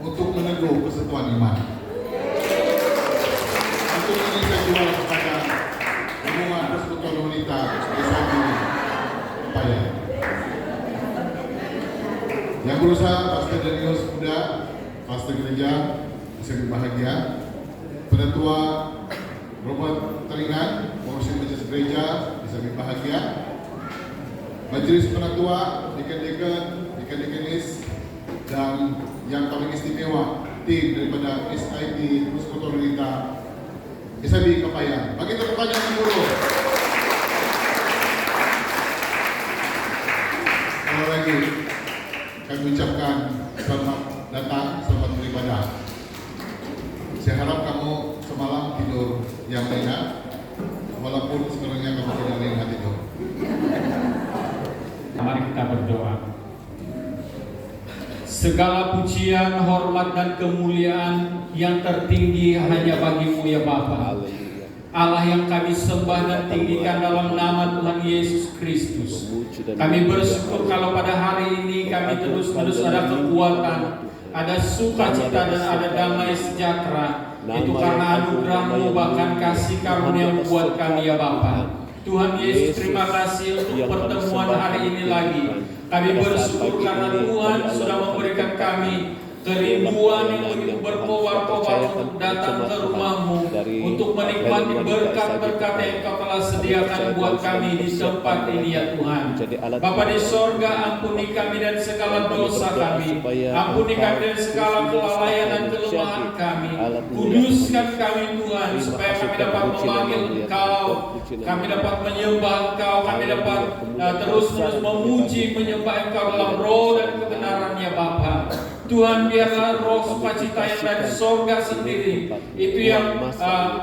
untuk meneguh persatuan iman. Untuk ini saya jual kepada hubungan persekutuan wanita SIB Kepayan. Yang berusaha Pastor Daniel Muda, Pastor Gereja, SIB Bahagia, Penatua Robert Teringan, Pengurus Majelis Gereja, SIB Bahagia, Majelis Penatua, Dekan-Dekanis, dan yang paling istimewa, tim daripada SIB Persekutuan Wanita SIB Kepayan. Bagi tepuk tangan yang buruk. Sekali lagi, kami ucapkan selamat datang, selamat beribadah. Saya harap kamu semalam tidur yang nyenyak, walaupun sebenarnya kamu tidak nyenyak tidur. Mari kita berdoa. Segala pujian, hormat, dan kemuliaan yang tertinggi hanya bagi-Mu ya Bapa. Allah yang kami sembah dan tinggikan dalam nama Tuhan Yesus Kristus. Kami bersyukur kalau pada hari ini kami terus-menerus ada kekuatan, ada sukacita, dan ada damai sejahtera. Itu karena anugerah-Mu, bahkan kasih karunia buat kami ya Bapa. Tuhan Yesus, terima kasih untuk pertemuan hari ini lagi. Kami bersyukur karena Tuhan sudah memberikan kami kerinduan yang begitu berkobar-kobar untuk datang ke rumah-Mu, untuk menikmati berkat-berkat yang Engkau telah sediakan buat kami di tempat ini ya Tuhan. Bapa di sorga, ampuni kami dan segala dosa kami, ampuni kami dan segala kelalaian dan kelemahan kami, kuduskan kami Tuhan, supaya kami dapat memanggil Engkau, kami dapat menyembah Engkau, kami dapat terus-menerus memuji menyembah Engkau dalam roh dan kebenaran ya Bapa. Tuhan, biarlah roh sukacita yang dari sorga sendiri itu yang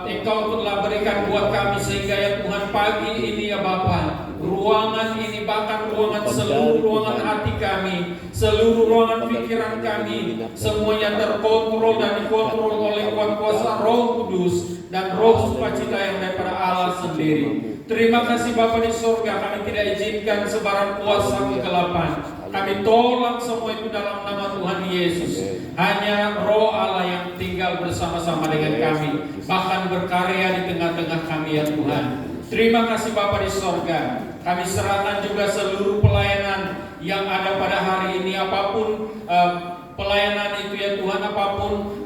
Engkau telah berikan buat kami, sehingga ya Tuhan pagi ini ya Bapa, ruangan ini, bahkan seluruh ruangan hati kami, seluruh ruangan pikiran kami, semuanya terkontrol dan dikontrol oleh kuasa Roh Kudus dan roh sukacita yang daripada Allah sendiri. Terima kasih Bapa di sorga, kami tidak izinkan sebarang kuasa kegelapan. Kami tolak semua itu dalam nama Tuhan Yesus. Hanya roh Allah yang tinggal bersama-sama dengan kami, bahkan berkarya di tengah-tengah kami ya Tuhan. Terima kasih Bapa di sorga. Kami serahkan juga seluruh pelayanan yang ada pada hari ini, apapun pelayanan itu ya Tuhan, apapun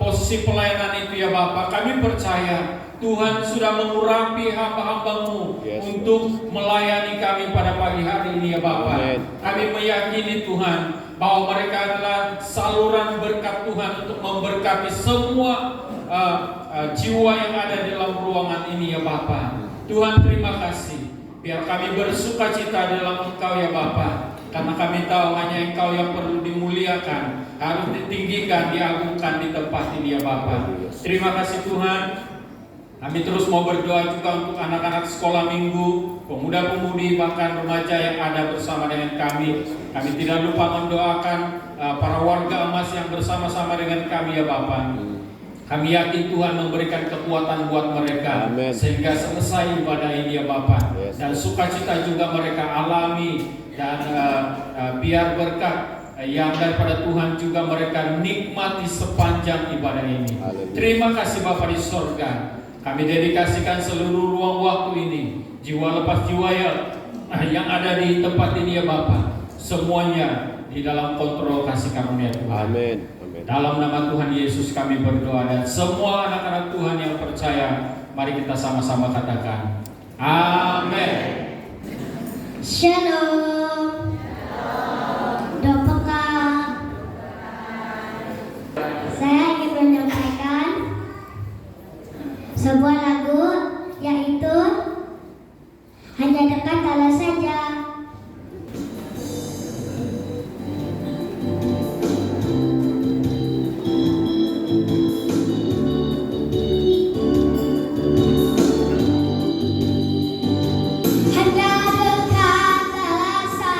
posisi pelayanan itu ya Bapa. Kami percaya Tuhan sudah mengurapi hamba-hamba-Mu untuk melayani kami pada pagi hari ini ya Bapa. Kami meyakini Tuhan bahwa mereka adalah saluran berkat Tuhan untuk memberkati semua jiwa yang ada di dalam ruangan ini ya Bapa. Tuhan, terima kasih. Biar kami bersukacita dalam Engkau ya Bapa, karena kami tahu hanya Engkau yang perlu dimuliakan, harus ditinggikan, diagungkan di tempat ini ya Bapa. Terima kasih Tuhan. Kami terus mau berdoa juga untuk anak-anak sekolah minggu, pemuda-pemudi, bahkan remaja yang ada bersama dengan kami. Kami tidak lupa mendoakan para warga emas yang bersama-sama dengan kami ya Bapa. Kami yakin Tuhan memberikan kekuatan buat mereka, sehingga selesai ibadah ini ya Bapa. Dan sukacita juga mereka alami, dan biar berkat yang daripada Tuhan juga mereka nikmati sepanjang ibadah ini. Terima kasih Bapa di sorga. Kami dedikasikan seluruh ruang waktu ini, jiwa lepas jiwa yang ada di tempat ini ya Bapa, semuanya di dalam kontrol kasih karunia Tuhan. Amin. Dalam nama Tuhan Yesus kami berdoa, dan semua anak-anak Tuhan yang percaya, mari kita sama-sama katakan amin. Shalom. Dopeka. Saya ingin menyampaikan sebuah lagu, yaitu Hanya Dekat Allah Saja. Hanya dekat Allah saja.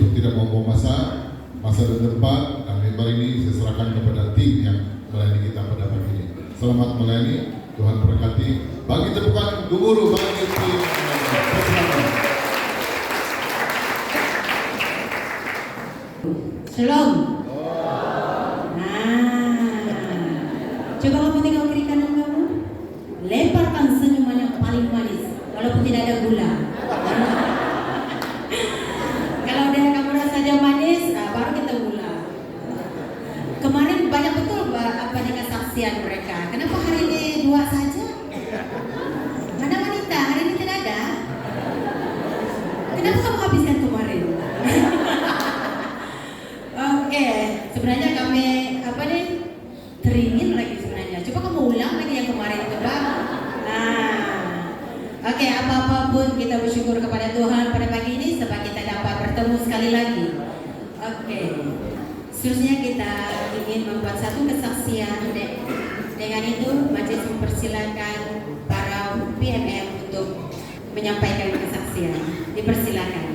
untuk tidak membuang masa depan, dan mimbar ini saya serahkan kepada tim yang melayani kita pada pagi ini. Selamat melayani, Tuhan berkati. Bagi tepukan gemuruh bagi tim. Shalom. Coba kamu tengok kiri kanan kamu. Lemparkan senyuman yang paling manis, walaupun tidak ada gula. Kalau dia kamu rasa dia manis, baru kita gula. Kemarin banyak betul apa nih kesaksian mereka. Kenapa hari ini 2 saja? Ada wanita, hari ini tidak ada. Kenapa kamu habiskan kemarin? Oke, sebenarnya kami teringin lagi sebenarnya. Coba kamu ulang lagi yang kemarin itu, Pak. Oke, apa-apapun kita bersyukur kepada Tuhan pada pagi ini sebab kita dapat bertemu sekali lagi. Oke, seterusnya kita ingin membuat satu kesaksian. Dengan itu, majelis mempersilakan para PMM untuk menyampaikan kesaksian. Dipersilakan.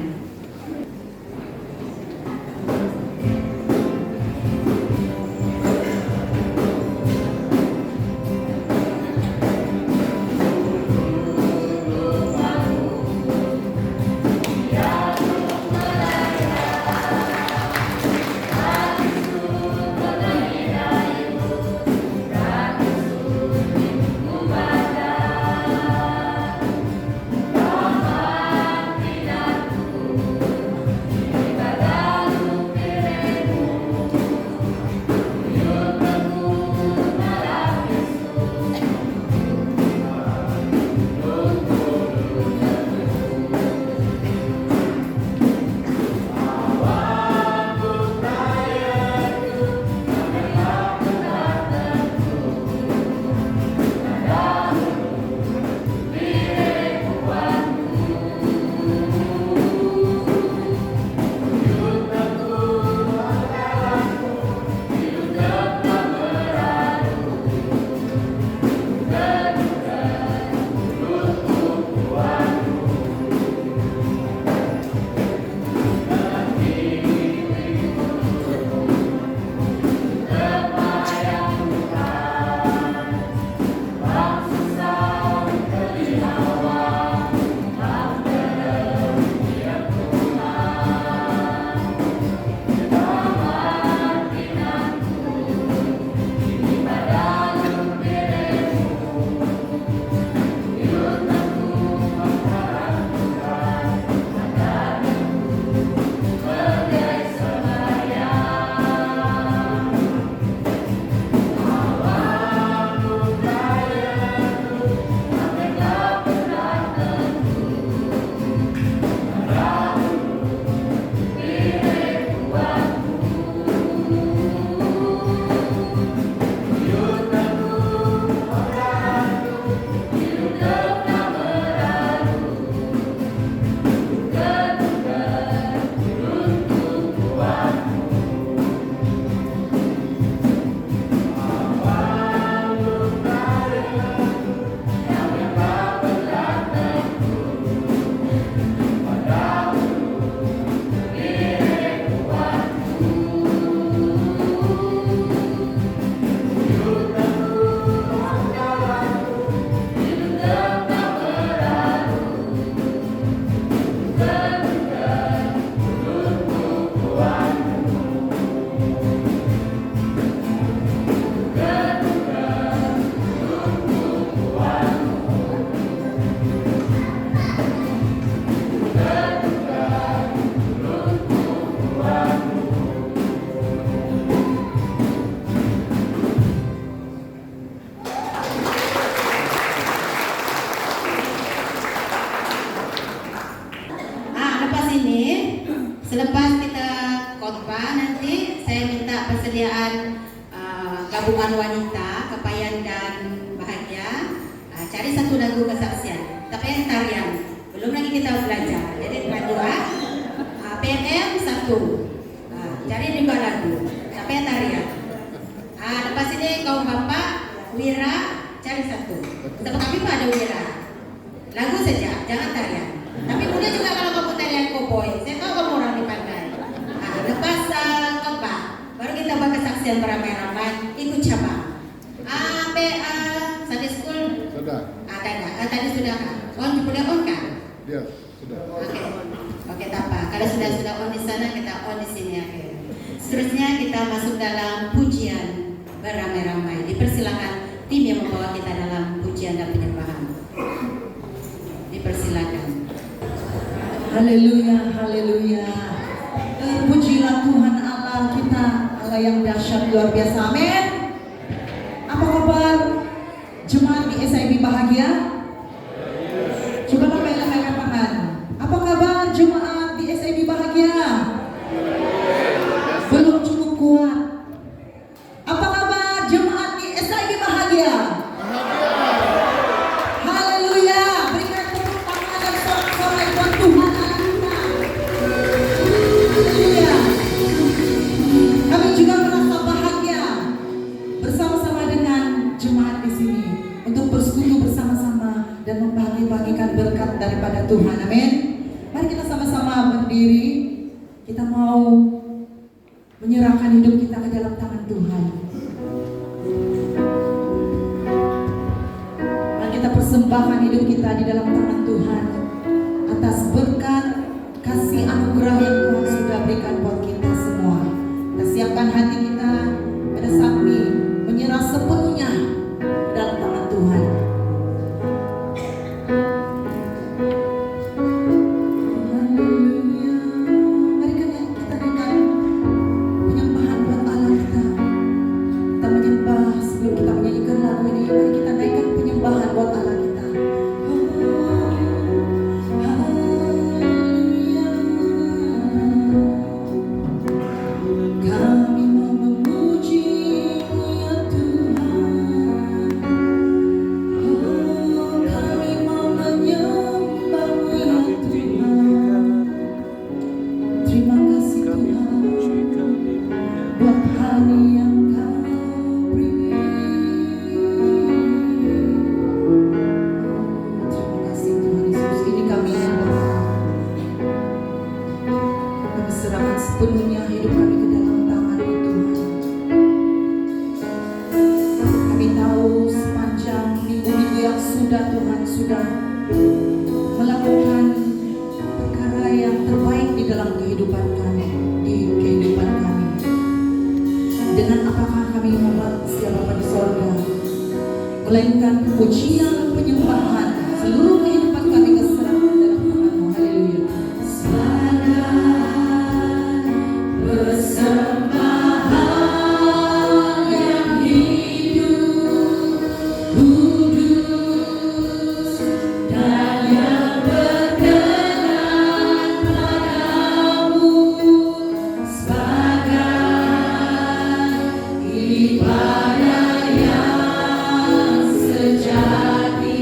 Selepas kita khotbah nanti saya minta persediaan gabungan wanita, kepayan dan bahagia. Cari satu lagu kesaksian, tapi yang tarian. Belum lagi kita belajar. Jadi dua, PNM satu. Cari juga lagu, tapi yang tarian. Lepas ini kaum bapak, Wira, cari satu. Sebab kami pun ada Wira. Lagu saja, jangan tarian. Tapi boleh juga kalau kamu tarian koboi. Saya tahu kamu orang di pandai. kesaksian beramai-ramai ikut cabang. Sunday school Sudah. ada. Tadi sudah kan? Sudah on kan? Dia sudah. Oke, tak apa. Kalau sudah on di sana, kita on di sini. Oke. Seterusnya kita masuk dalam pujian beramai-ramai. Dipersilakan tim yang membawa kita dalam pujian dan penyembahan. Dipersilakan. Haleluya, haleluya. Terpujilah Tuhan Allah kita, Allah yang dahsyat luar biasa. Amin. Apa kabar jemaat di SIB bahagia? Coba lambaikan tangan. Apa kabar jemaat di SIB bahagia? Belum cukup kuat. Apa kabar jemaat di SIB bahagia? Haleluya. Berikan tepuk tangan dan sorak-sorai buat Tuhan Allah kita. Haleluya. Kami juga merasa bahagia bersama-sama dengan jemaat di sini untuk bersekutu bersama-sama dan membagi-bagikan berkat daripada Tuhan. Amin. Mari kita sama-sama berdiri. Kita mau menyerahkan hidup kita ke dalam tangan Tuhan. Mari kita persembahkan hidup kita di dalam tangan Tuhan atas berkat kasih anugerah yang Tuhan sudah berikan buat kita semua. Kita siapkan hati kita pada saat ini menyerah sepenuhnya dalam tangan Tuhan. Haleluya. Mari kita naikkan penyembahan buat Allah kita. Kita menyembah sebelum kita menyanyikan lagu ini. Mari kita naikkan penyembahan buat Allah kita. Kami mau memuji-Mu ya Tuhan. Kami mau menyembah-Mu ya Tuhan. Terima kasih Tuhan buat hari yang Kau beri. Terima kasih Tuhan Yesus. Ini kami yang berdoa. Kami serahkan sepenuhnya hidup kami ke dalam tangan-Mu Tuhan. Kami tahu sepanjang minggu-minggu yang sudah Tuhan sudah melakukan perkara yang terbaik di dalam kehidupan kami, di kehidupan kami. Dengan apakah kami membalas ya Bapa di sorga, melainkan pujian penyembahan seluruh kehidupan kami keserahkan dalam tangan-Mu. Haleluya. Persembahan yang hidup, kudus, dan yang berkenan padamu, sebagai ibadah yang sejati.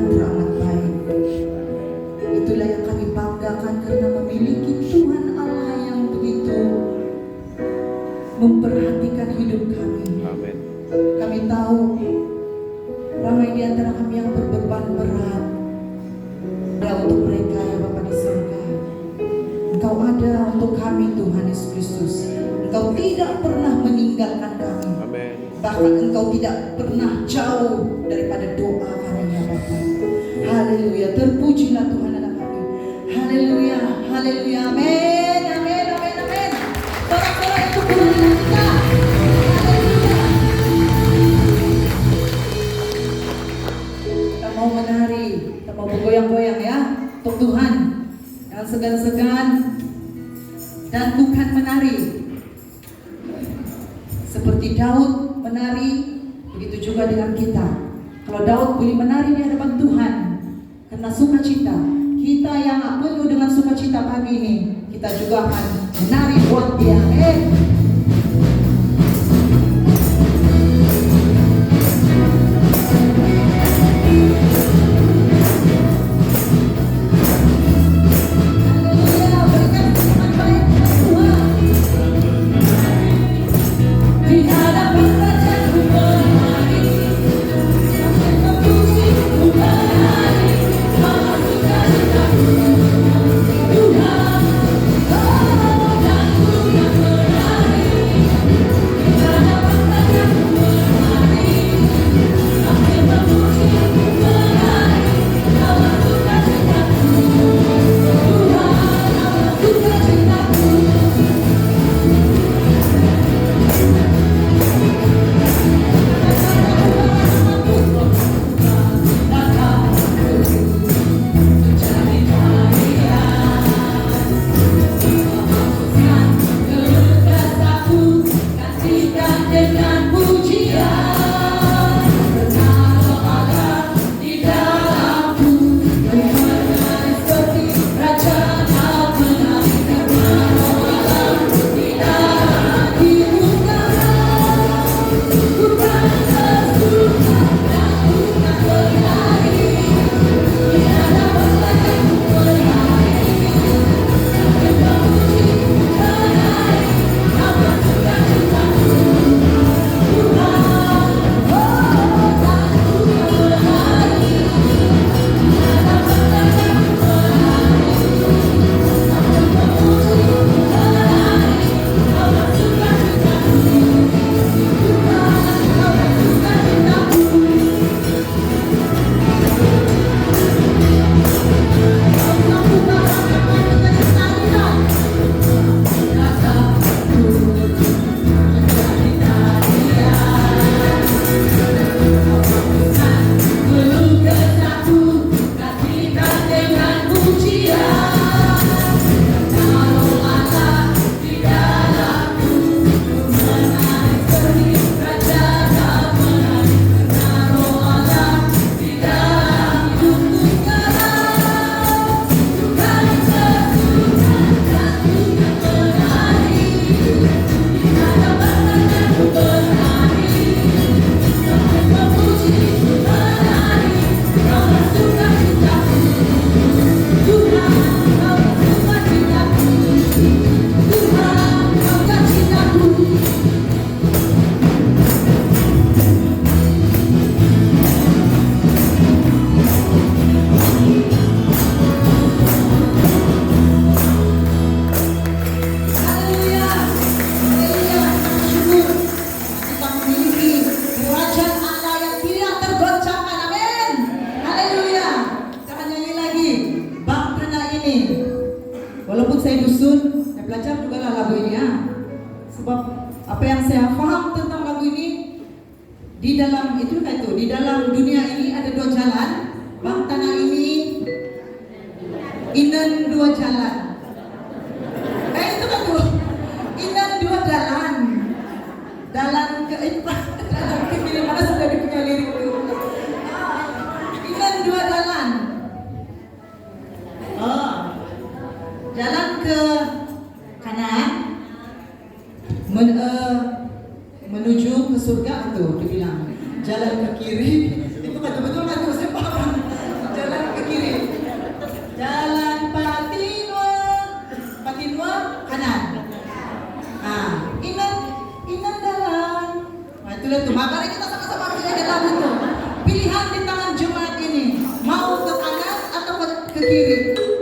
Tuhan teramat baik. Itulah yang kami banggakan karena memiliki Tuhan Allah yang begitu memperhatikan hidup kami. Amin. Kami tahu ramai di antara kami yang berbeban berat. Dan untuk mereka ya Bapa di surga, Engkau ada untuk kami Tuhan Yesus Kristus. Engkau tidak pernah meninggalkan kami. Amin. Bahkan Engkau tidak pernah jauh daripada doa kami ya Bapa. Haleluya, terpujilah Tuhan anak kami. Haleluya, haleluya, amin, amin, amin, amin. Sorak-sorak itu Tuhan kita. Haleluya. Kita mau menari, kita mau bergoyang-goyang ya untuk Tuhan. Jangan segan-segan dan bukan menari. Seperti Daud menari, begitu juga dengan kita. Kalau Daud boleh menari di hadapan Tuhan karena sukacita, kita yang penuh dengan sukacita pagi ini, kita juga akan menari buat Dia. Haleluya, berikan semangat baik kepada Tuhan. Di hadapan Rajaku menari, sampai memuji-Mu menari, maha sukacitaku. Tuhan, oh dan ku yang menari. Di hadapan Rajaku menari, sampai memuji-Mu menari, maha sukacitaku. Tuhan, maha sukacitaku. Dengan pujian, bertaruh Allah di dalamku, menari seperti Raja tak menari, bertaruh Allah di dalam hidupku, bukan sesuka dan bukan menari, di hadapan Rajaku menari, sampai memuji menari, nama sukacitaku. Haleluya, haleluya, syukur kita memiliki kerajaan Allah yang tidak tergoncangkan, amin. Haleluya, kita akan nyanyi lagi Bahtana ini. Walaupun saya dusun, saya belajar juga lah lagu ini ya. Sebab apa yang saya paham tentang lagu ini, di dalam di dalam dunia ini ada dua jalan. Bahtana ini inen dua jalan. Itu kan tuh, inen dua jalan. Jalan ke jalan ke kiri mana sudah dipunya lirik itu. Inen dua jalan. Jalan ke kanan menuju ke surga tuh dibilang. Jalan ke kiri itu betul-betul kan saya paham. kiri.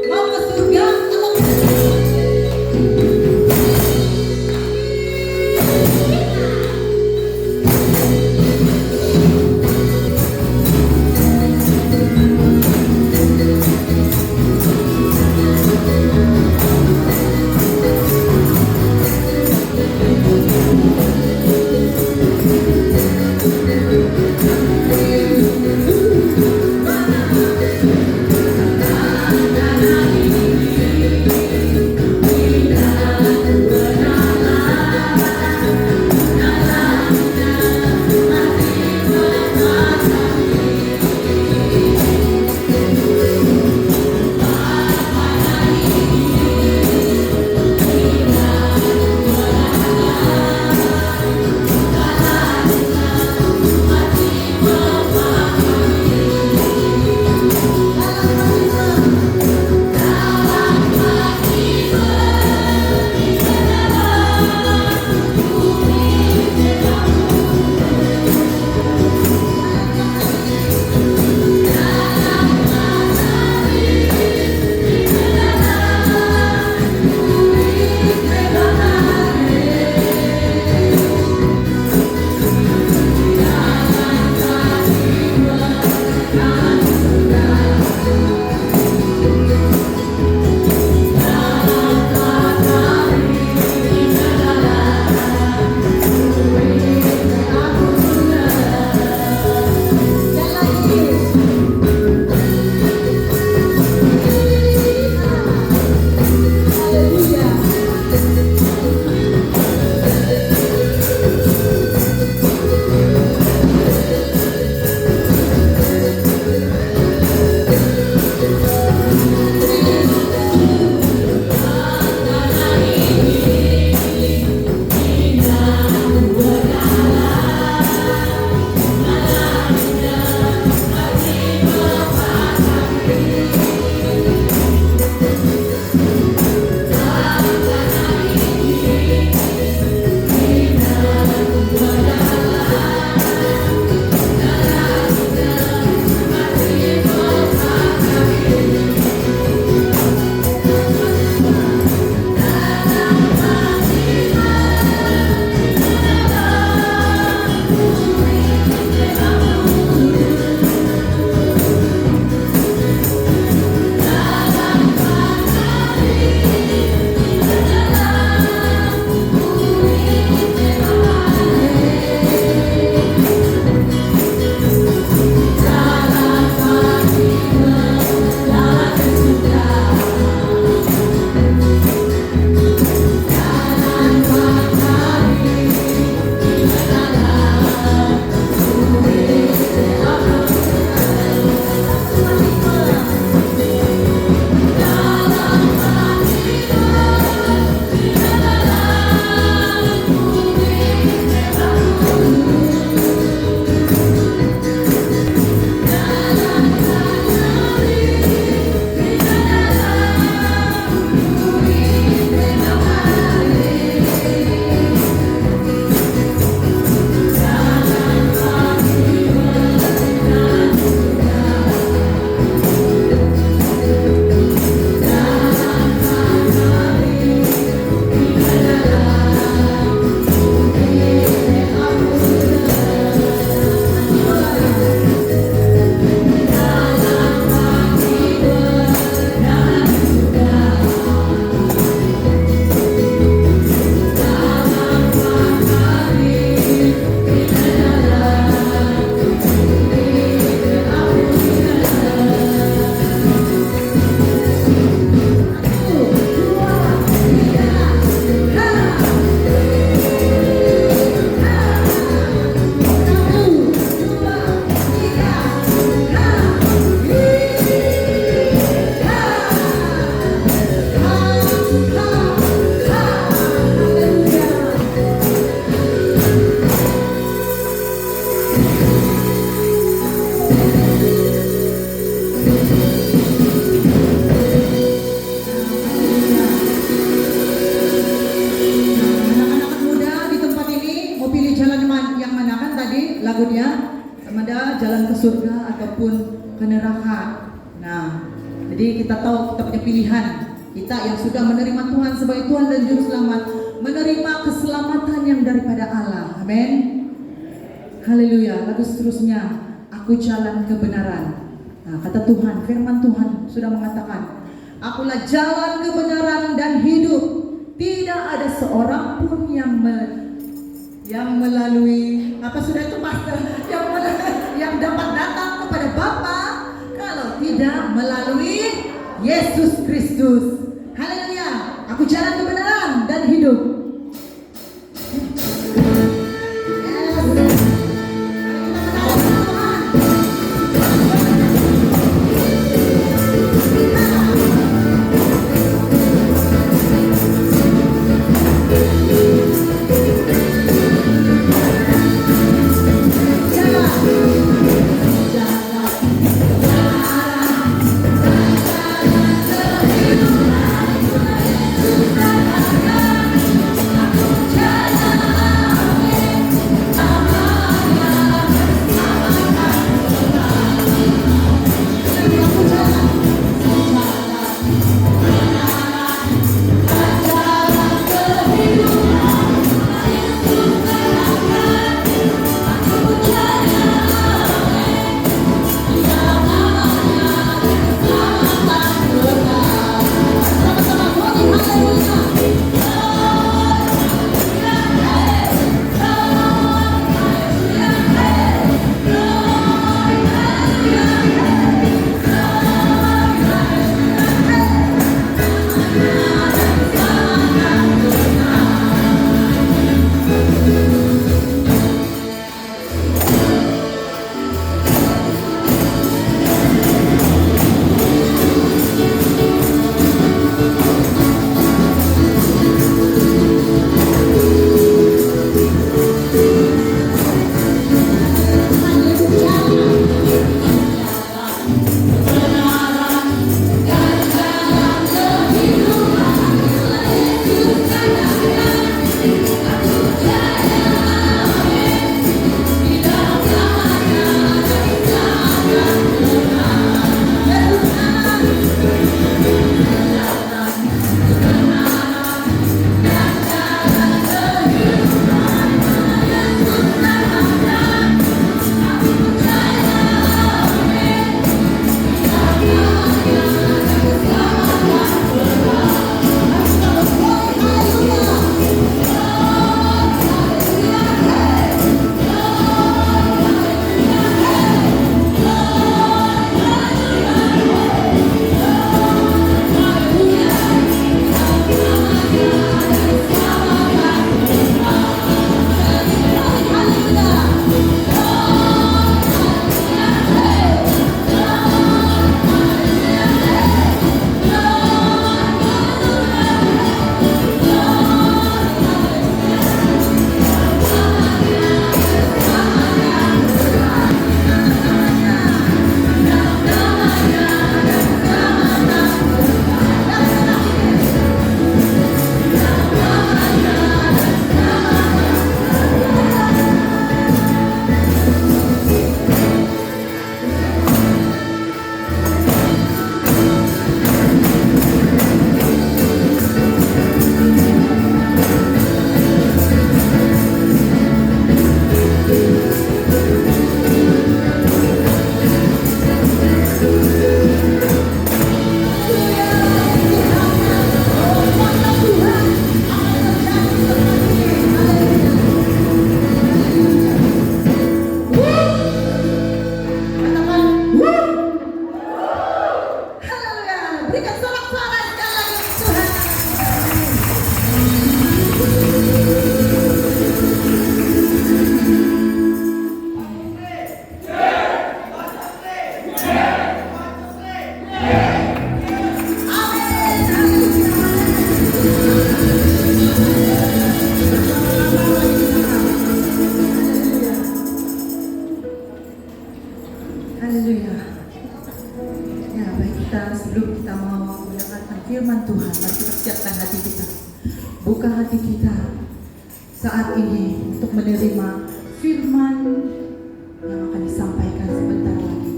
Mau ke surga atau lagunya sama ada jalan ke surga ataupun ke neraka. Nah, jadi Jadi kita tahu kita punya pilihan. Kita yang sudah menerima Tuhan sebagai Tuhan dan Juru Selamat, menerima keselamatan yang daripada Allah. Amin. Haleluya. Lagu seterusnya, Aku Jalan Kebenaran. Nah, kata Tuhan, firman Tuhan sudah mengatakan, Akulah jalan kebenaran dan hidup. Tidak ada seorang pun yang melalui sudah itu pastor yang dapat datang kepada Bapa kalau tidak melalui Yesus Kristus. Haleluya. Aku jalan kebenaran dan hidup. firman Tuhan, mari kita siapkan hati kita, buka hati kita saat ini untuk menerima firman yang akan disampaikan sebentar lagi.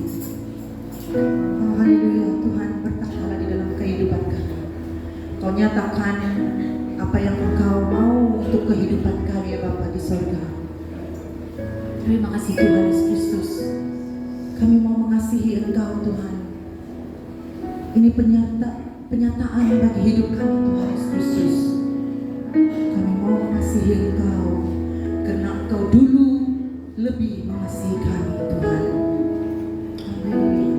Oh, haleluya, Tuhan berkata nyatakan apa yang Engkau mau untuk kehidupan kami ya Bapa di sorga. Terima kasih Tuhan Yesus Kristus. Kami mau mengasihi Engkau Tuhan. Ini penyataan bagi hidup kami Tuhan Yesus Kristus. Kami mau mengasihi Engkau karena Engkau dulu lebih mengasihi kami Tuhan. Haleluya.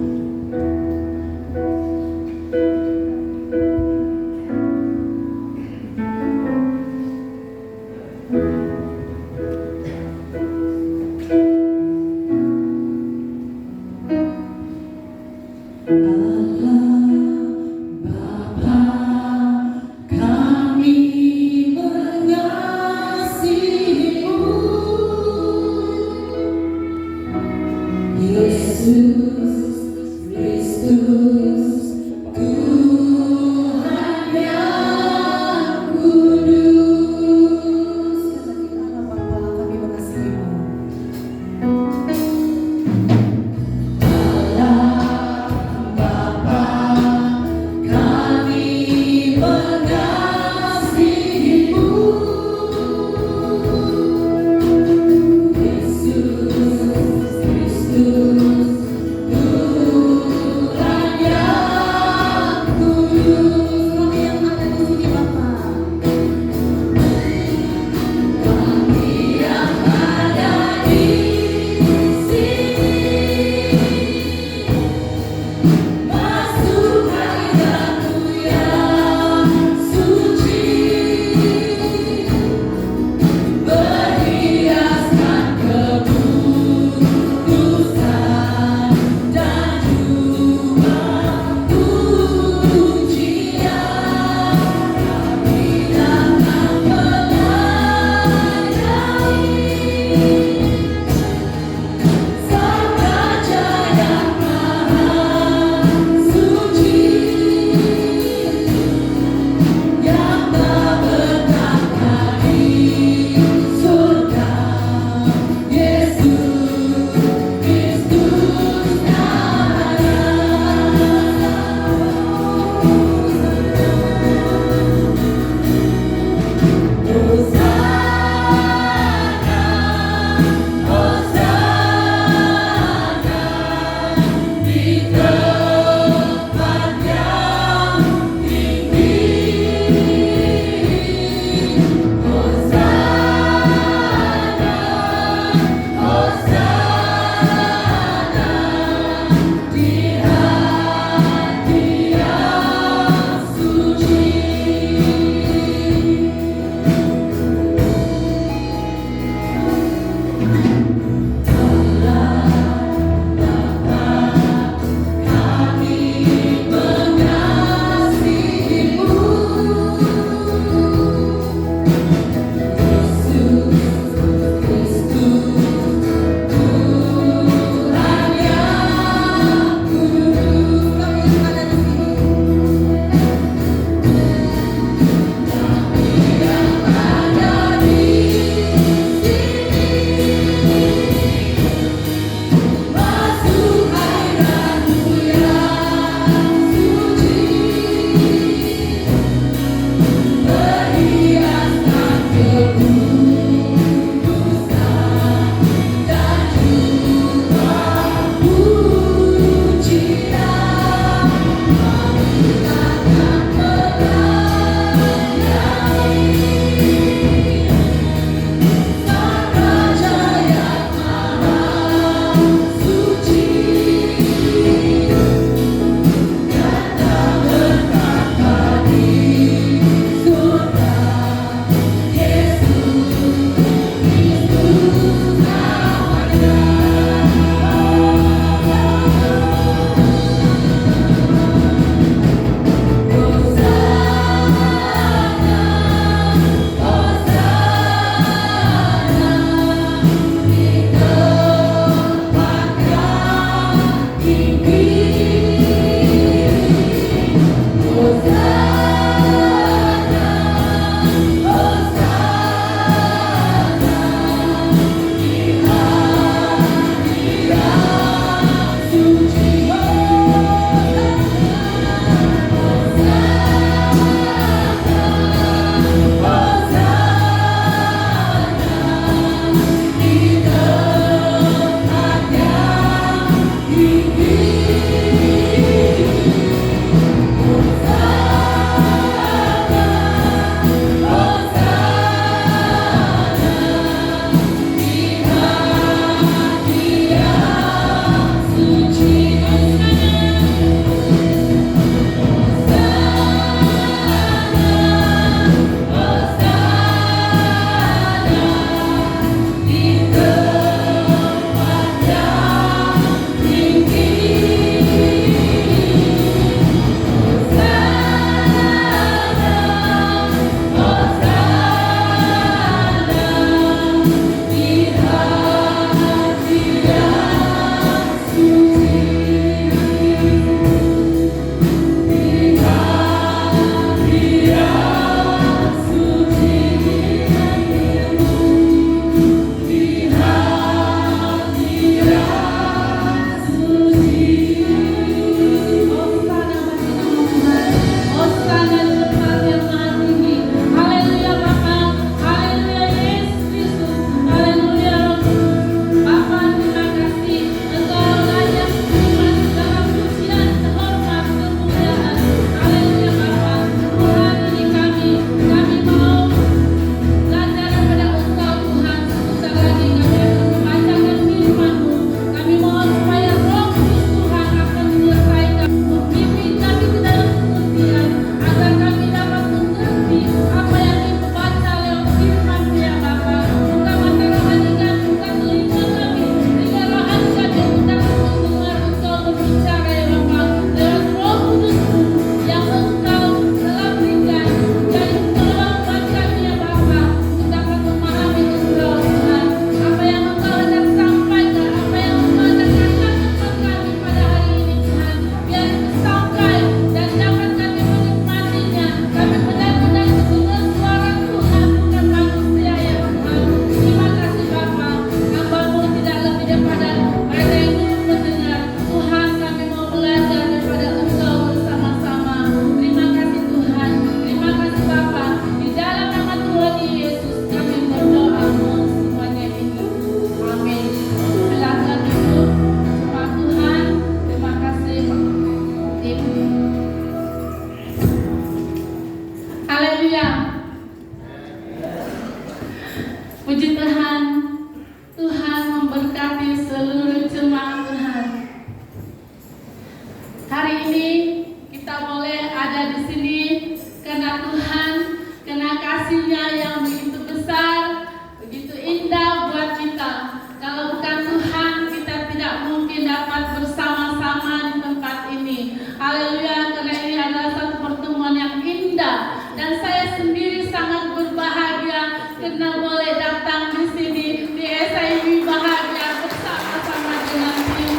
kasih-Nya yang begitu besar, begitu indah buat kita. Kalau bukan Tuhan, kita tidak mungkin dapat bersama-sama di tempat ini. Haleluya, karena ini adalah satu pertemuan yang indah. Dan saya sendiri sangat berbahagia karena boleh datang di sini di SIB Bahagia bersama-sama dengan tim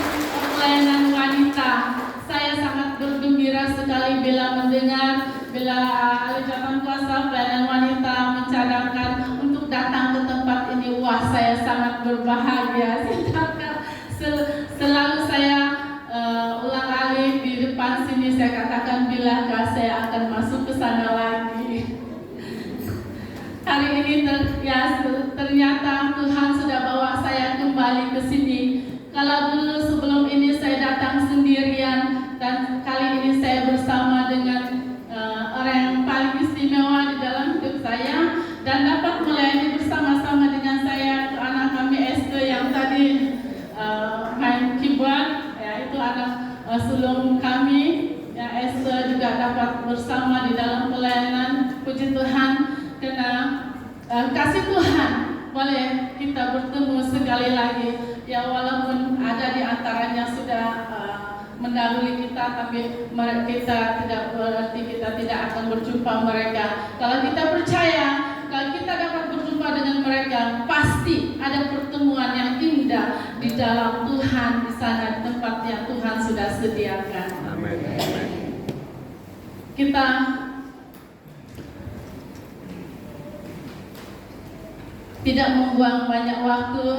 pelayanan wanita. Saya sangat bergembira sekali bila mendengar bila ucapan kuasa pelayanan wanita mencadangkan untuk datang ke tempat ini. Wah, saya sangat berbahagia. Selalu saya ulang kali di depan sini saya katakan bilakah saya akan masuk ke sana lagi. Hari ini ternyata Tuhan sudah bawa saya kembali ke sini. Kalau dulu sebelum ini saya datang sendirian, dan kali ini saya bersama dengan orang yang paling istimewa di dalam hidup saya, dan dapat melayani bersama-sama dengan saya anak kami Esther yang tadi main keyboard, ya, itu anak sulung kami, ya, Esther juga dapat bersama di dalam pelayanan. Puji Tuhan, karena kasih Tuhan boleh kita bertemu sekali lagi, ya, walaupun ada di antaranya sudah mendahului kita, tapi kita tidak berarti kita tidak akan berjumpa mereka. Kalau kita percaya, kalau kita dapat berjumpa dengan mereka, pasti ada pertemuan yang indah di dalam Tuhan, di sana di tempat yang Tuhan sudah sediakan. Amin. Kita tidak membuang banyak waktu.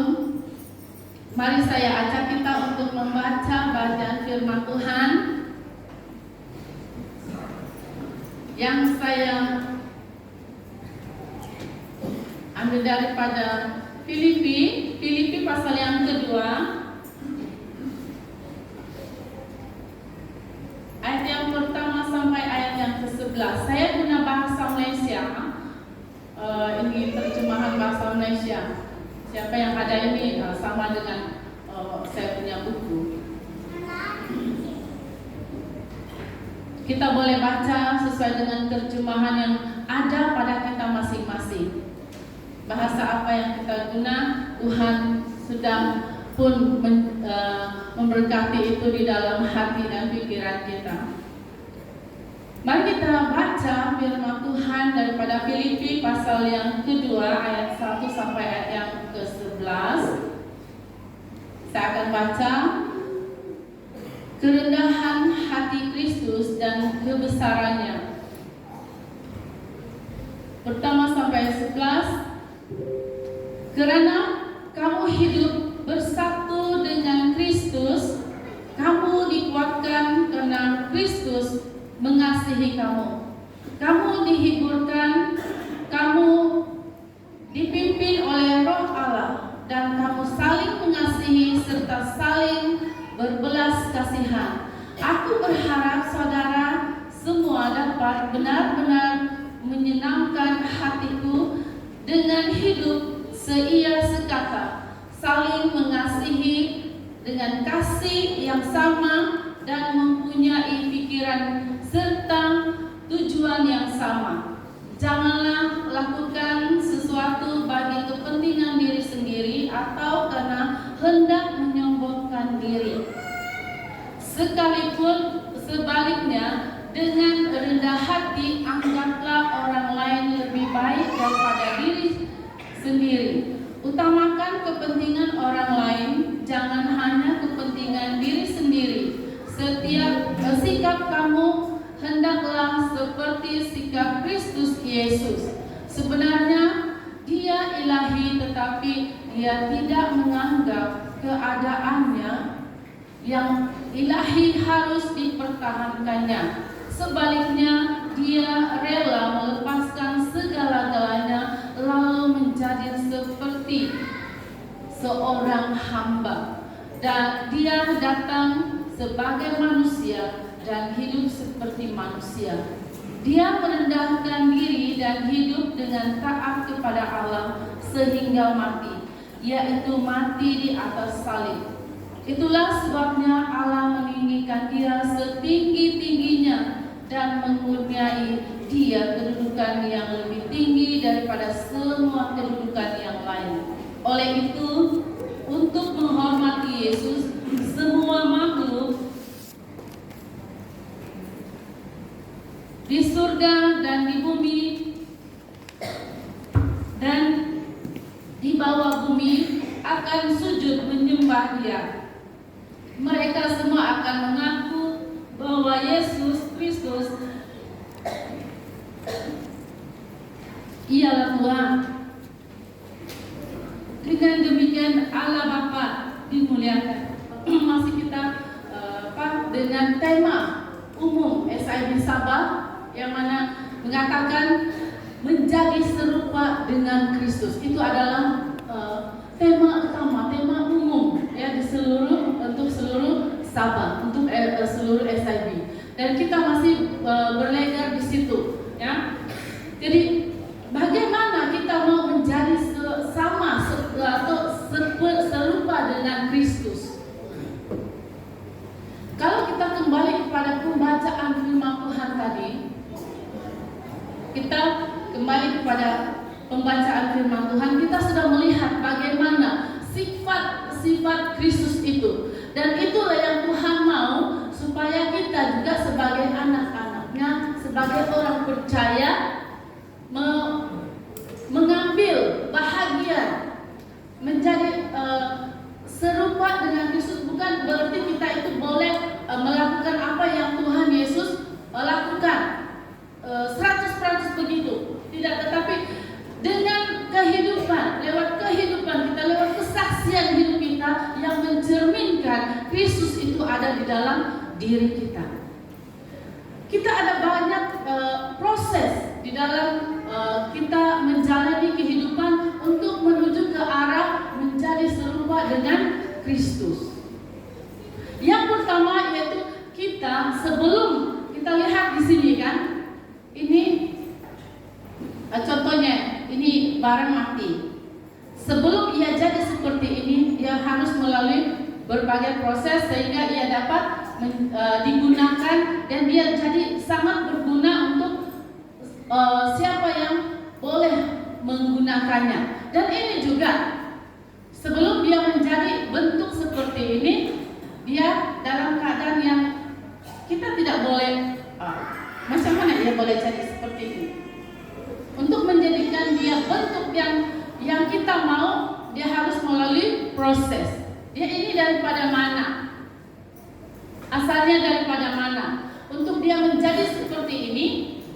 Mari saya ajak kita untuk membaca bacaan firman Tuhan yang saya ambil daripada Filipi pasal yang kedua, ayat yang pertama sampai ayat yang ke-11. Saya guna bahasa Malaysia. Ini terjemahan bahasa Malaysia. Siapa yang ada ini sama dengan saya punya buku. Kita boleh baca sesuai dengan terjemahan yang ada pada kita masing-masing. Bahasa apa yang kita guna, Tuhan sudah pun memberkati itu di dalam hati dan pikiran kita. Mari kita baca firman Tuhan daripada Filipi pasal yang kedua ayat 1 sampai ayat yang ke-11. Saya akan baca. Kerendahan hati Kristus dan kebesarannya. Pertama sampai 11. Karena kamu hidup bersatu dengan Kristus, kamu dikuatkan karena Kristus mengasihi kamu. Kamu dihiburkan, kamu dipimpin oleh Roh Allah, dan kamu saling mengasihi serta saling berbelas kasihan. Aku berharap saudara semua dapat benar-benar menyenangkan hatiku dengan hidup seia sekata, saling mengasihi dengan kasih yang sama dan mempunyai pikiran serta tujuan yang sama. Janganlah lakukan sesuatu bagi kepentingan diri sendiri atau karena hendak menyombongkan diri. Sekalipun sebaliknya, dengan rendah hati anggaplah orang lain lebih baik daripada diri sendiri. Utamakan kepentingan orang lain, jangan hanya kepentingan diri sendiri. Setiap sikap kamu hendaklah seperti sikap Kristus Yesus. Sebenarnya Dia ilahi, tetapi Dia tidak menganggap keadaannya yang ilahi harus dipertahankannya. Sebaliknya, Dia rela melepaskan segala-galanya lalu menjadi seperti seorang hamba. Dan Dia datang sebagai manusia dan hidup seperti manusia. Dia merendahkan diri dan hidup dengan taat kepada Allah sehingga mati, yaitu mati di atas salib. Itulah sebabnya Allah meninggikan Dia setinggi-tingginya dan dan mengurniai Dia kedudukan yang lebih tinggi daripada semua kedudukan yang lain. Oleh itu, untuk menghormati Yesus, semua makhluk di surga dan di bumi dan di bawah bumi akan sujud menyembah Dia. Mereka semua akan mengaku bahwa Yesus Kristus ialah Tuhan. Dengan demikian Allah Bapa dimuliakan. Masih kita dengan tema umum SIB Sabah yang mana mengatakan menjadi serupa dengan Kristus. Itu adalah tema utama, tema umum ya di untuk seluruh Sabah, untuk seluruh SIB. Dan kita masih berlegar di situ ya. Jadi bagaimana kita mau menjadi sama atau serupa dengan Kristus? Kalau kita kembali kepada pembacaan firman Tuhan tadi, kita kembali kepada pembacaan firman Tuhan, kita sudah melihat bagaimana sifat Kristus itu. Dan itulah yang Tuhan mau supaya kita juga sebagai anak-anaknya, sebagai orang percaya mengambil bahagian menjadi serupa dengan Kristus. Bukan berarti kita itu boleh melakukan apa yang Tuhan Yesus lakukan 100% begitu. Tidak, tetapi dengan kehidupan, lewat kehidupan kita, lewat kesaksian hidup kita yang mencerminkan Kristus itu ada di dalam diri kita. Kita ada banyak proses di dalam kita menjalani kehidupan untuk menuju ke arah menjadi serupa dengan Kristus. Yang pertama yaitu kita sebelum kita lihat di sini kan, ini contohnya ini barang mati. Sebelum ia jadi seperti ini, dia harus melalui berbagai proses sehingga ia dapat digunakan dan dia jadi sangat berguna untuk siapa yang boleh menggunakannya. Dan ini juga sebelum dia menjadi bentuk seperti ini, dia dalam keadaan yang kita tidak boleh macam mana dia boleh jadi seperti ini. Untuk menjadikan dia bentuk yang kita mau, dia harus melalui proses. Dia ini daripada mana? Asalnya daripada mana? Untuk dia menjadi seperti ini,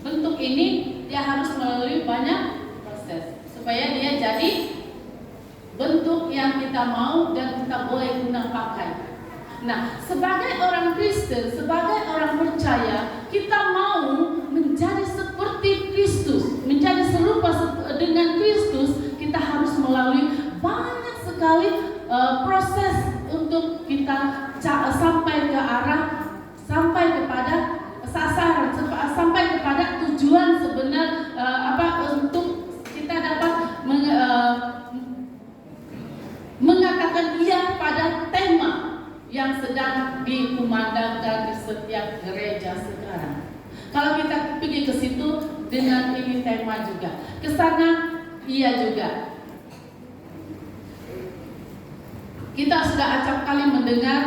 bentuk ini, dia harus melalui banyak proses supaya dia jadi bentuk yang kita mau dan kita boleh guna pakai. Nah, sebagai orang Kristen, sebagai orang percaya, kita mau menjadi seperti Kristus, menjadi serupa dengan Kristus. Kita harus melalui banyak sekali proses untuk kita sampai ke arah, sampai kepada sasaran, sampai kepada tujuan sebenar untuk kita dapat mengatakan iya pada tema yang sedang dikumandangkan di setiap gereja sekarang. Kalau kita pergi ke situ dengan ini tema juga, ke sana iya juga. Kita sudah acap kali mendengar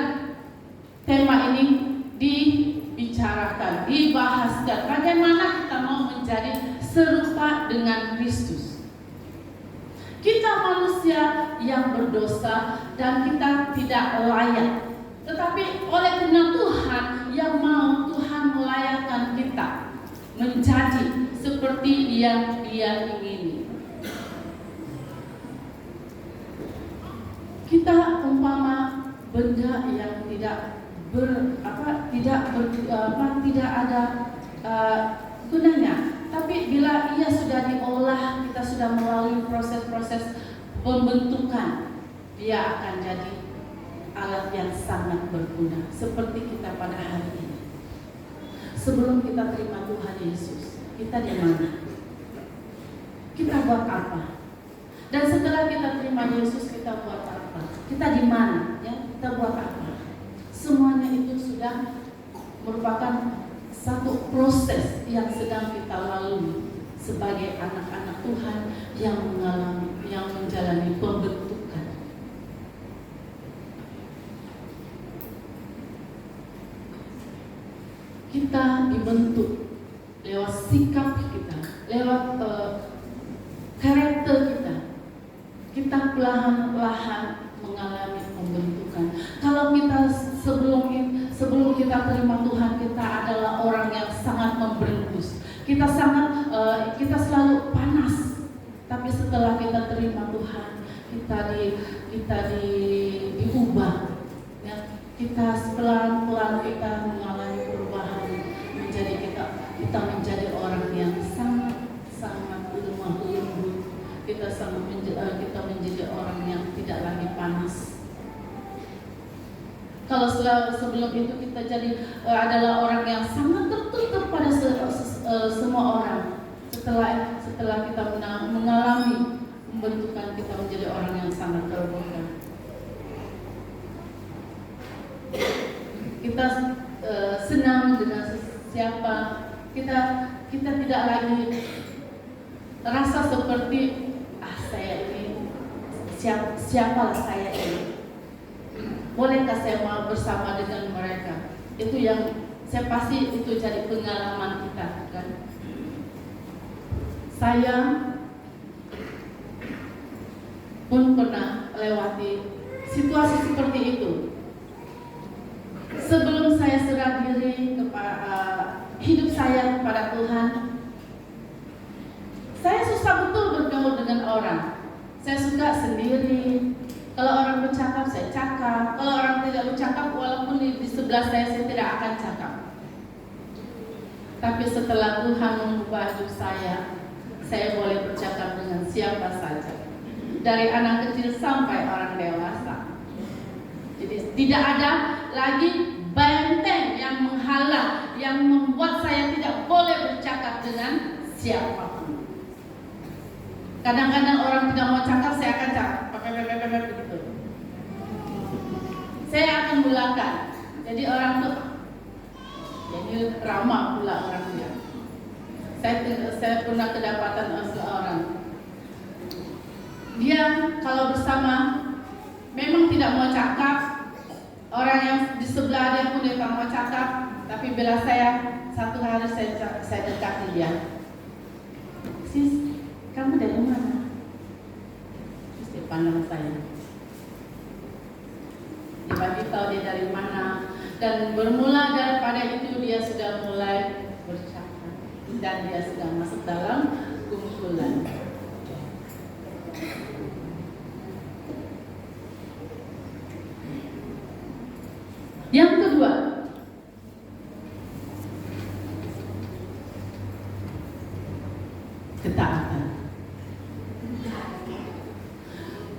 tema ini dibicarakan, dibahaskan. Bagaimana kita mau menjadi serupa dengan Kristus? Kita manusia yang berdosa dan kita tidak layak. Tetapi oleh karena Tuhan yang mau, Tuhan melayakkan kita menjadi seperti yang Dia ingini. Kita umpama benda yang tidak ada gunanya. Tapi bila ia sudah diolah, kita sudah melalui proses-proses pembentukan, dia akan jadi alat yang sangat berguna seperti kita pada hari ini. Sebelum kita terima Tuhan Yesus, kita di mana? Kita buat apa? Dan setelah kita terima Yesus, kita buat apa? Kita di mana? Ya, kita buat apa? Semuanya itu sudah merupakan satu proses yang sedang kita lalui sebagai anak-anak Tuhan yang menjalani pembentukan. Kita dibentuk lewat sikap kita, lewat karakter kita. Kita perlahan-lahan mengalami pembentukan. Kalau kita sebelum kita terima Tuhan, kita adalah orang yang sangat memberingus. Kita selalu panas. Tapi setelah kita terima Tuhan, kita diubah. Ya, kita pelan-pelan kita mengalami perubahan, kita menjadi orang yang sangat lemah lembut. Kita menjadi orang yang tidak lagi panas. Kalau sebelum itu kita adalah orang yang sangat tertutup pada semua orang. Setelah kita mengalami pembentukan, kita menjadi orang yang sangat terbuka. Kita senang dengan siapa. Kita tidak lagi rasa seperti saya ini, siapalah saya ini. Bolehkah saya mau bersama dengan mereka? Itu yang saya pasti itu jadi pengalaman kita, kan? Saya pun pernah lewati situasi seperti itu. Sebelum saya serah diri kepada hidup saya kepada Tuhan, saya susah betul bergaul dengan orang. Saya suka sendiri. Kalau orang bercakap, saya cakap. Kalau orang tidak bercakap, walaupun di sebelah saya tidak akan cakap. Tapi setelah Tuhan mengubah hidup saya boleh bercakap dengan siapa saja. Dari anak kecil sampai orang dewasa. Jadi tidak ada lagi benteng yang menghalang, yang membuat saya tidak boleh bercakap dengan siapapun. Kadang-kadang orang tidak mau cakap, saya akan cakap. Begitu. Saya akan belakang. Jadi orang tuh jadi ramah pula orangnya. Saya pernah kedapatan seorang. Dia kalau bersama memang tidak mau cakap. Orang yang di sebelah dia pun tidak mau cakap. Tapi bila satu hari saya dekati dia. Sis, kamu dari mana? Terus dia pandang saya. Dia bagi tahu dia dari mana. Dan bermula daripada itu dia sudah mulai bercakap. Dan dia sudah masuk dalam kumpulan. Yang kedua, ketaatan.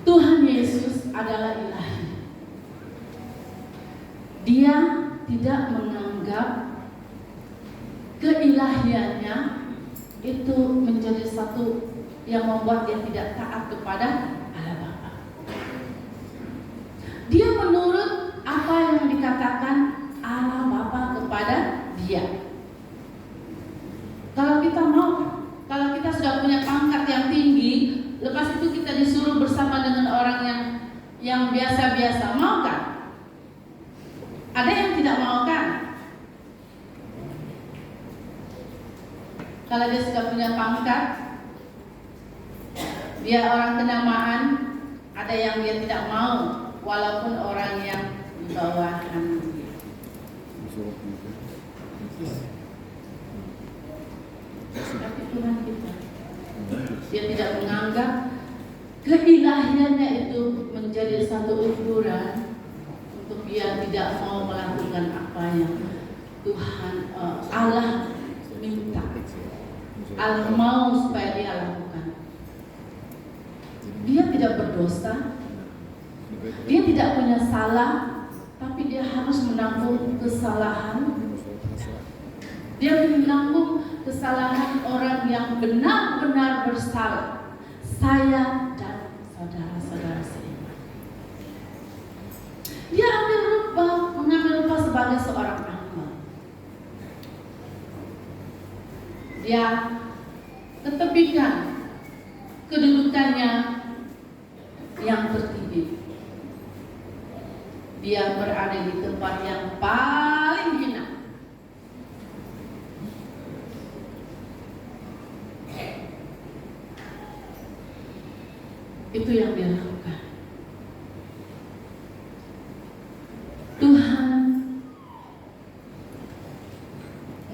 Tuhan Yesus adalah ilahi. Dia tidak menganggap keilahiannya itu menjadi satu yang membuat dia tidak taat kepada Allah Bapa. Dia menurut apa yang dikatakan Allah Bapa kepada dia. Kalau kita sudah punya pangkat yang tinggi, lepas itu kita disuruh bersama dengan orang yang biasa-biasa, mau kan? Ada yang tidak mau kan? Kalau dia sudah punya pangkat, dia orang kenamaan, ada yang dia tidak mau, walaupun orang yang di bawahan dia. Tapi Tuhan kita, dia tidak menganggap keilahiannya itu menjadi satu ukuran untuk dia tidak mau melakukan apa yang Tuhan Allah minta. Allah mau supaya dia lakukan. Dia tidak berdosa, dia tidak punya salah, tapi dia harus menanggung kesalahan. Dia menanggung kesalahan orang yang benar-benar bersalah. Saya dan saudara-saudara seiman. Dia mengambil rupa sebagai seorang hamba. Dia ketepikan kedudukannya yang tertinggi. Dia berada di tempat yang paling hina. Itu yang dia lakukan. Tuhan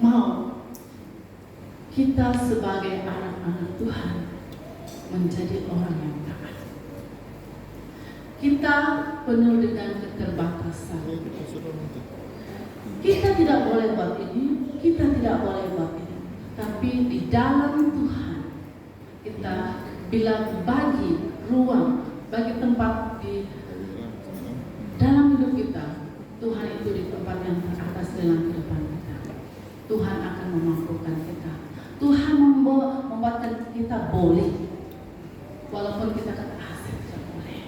mau kita sebagai anak-anak Tuhan menjadi orang yang taat. Kita penuh dengan keterbatasan. Kita tidak boleh buat ini, kita tidak boleh buat ini. Tapi di dalam Tuhan kita bila bagi ruang, bagi tempat di dalam hidup kita, Tuhan itu di tempat yang teratas dalam kehidupan kita. Tuhan akan memampukan kita. Tuhan membuatkan kita boleh, walaupun kita kata saya tidak boleh.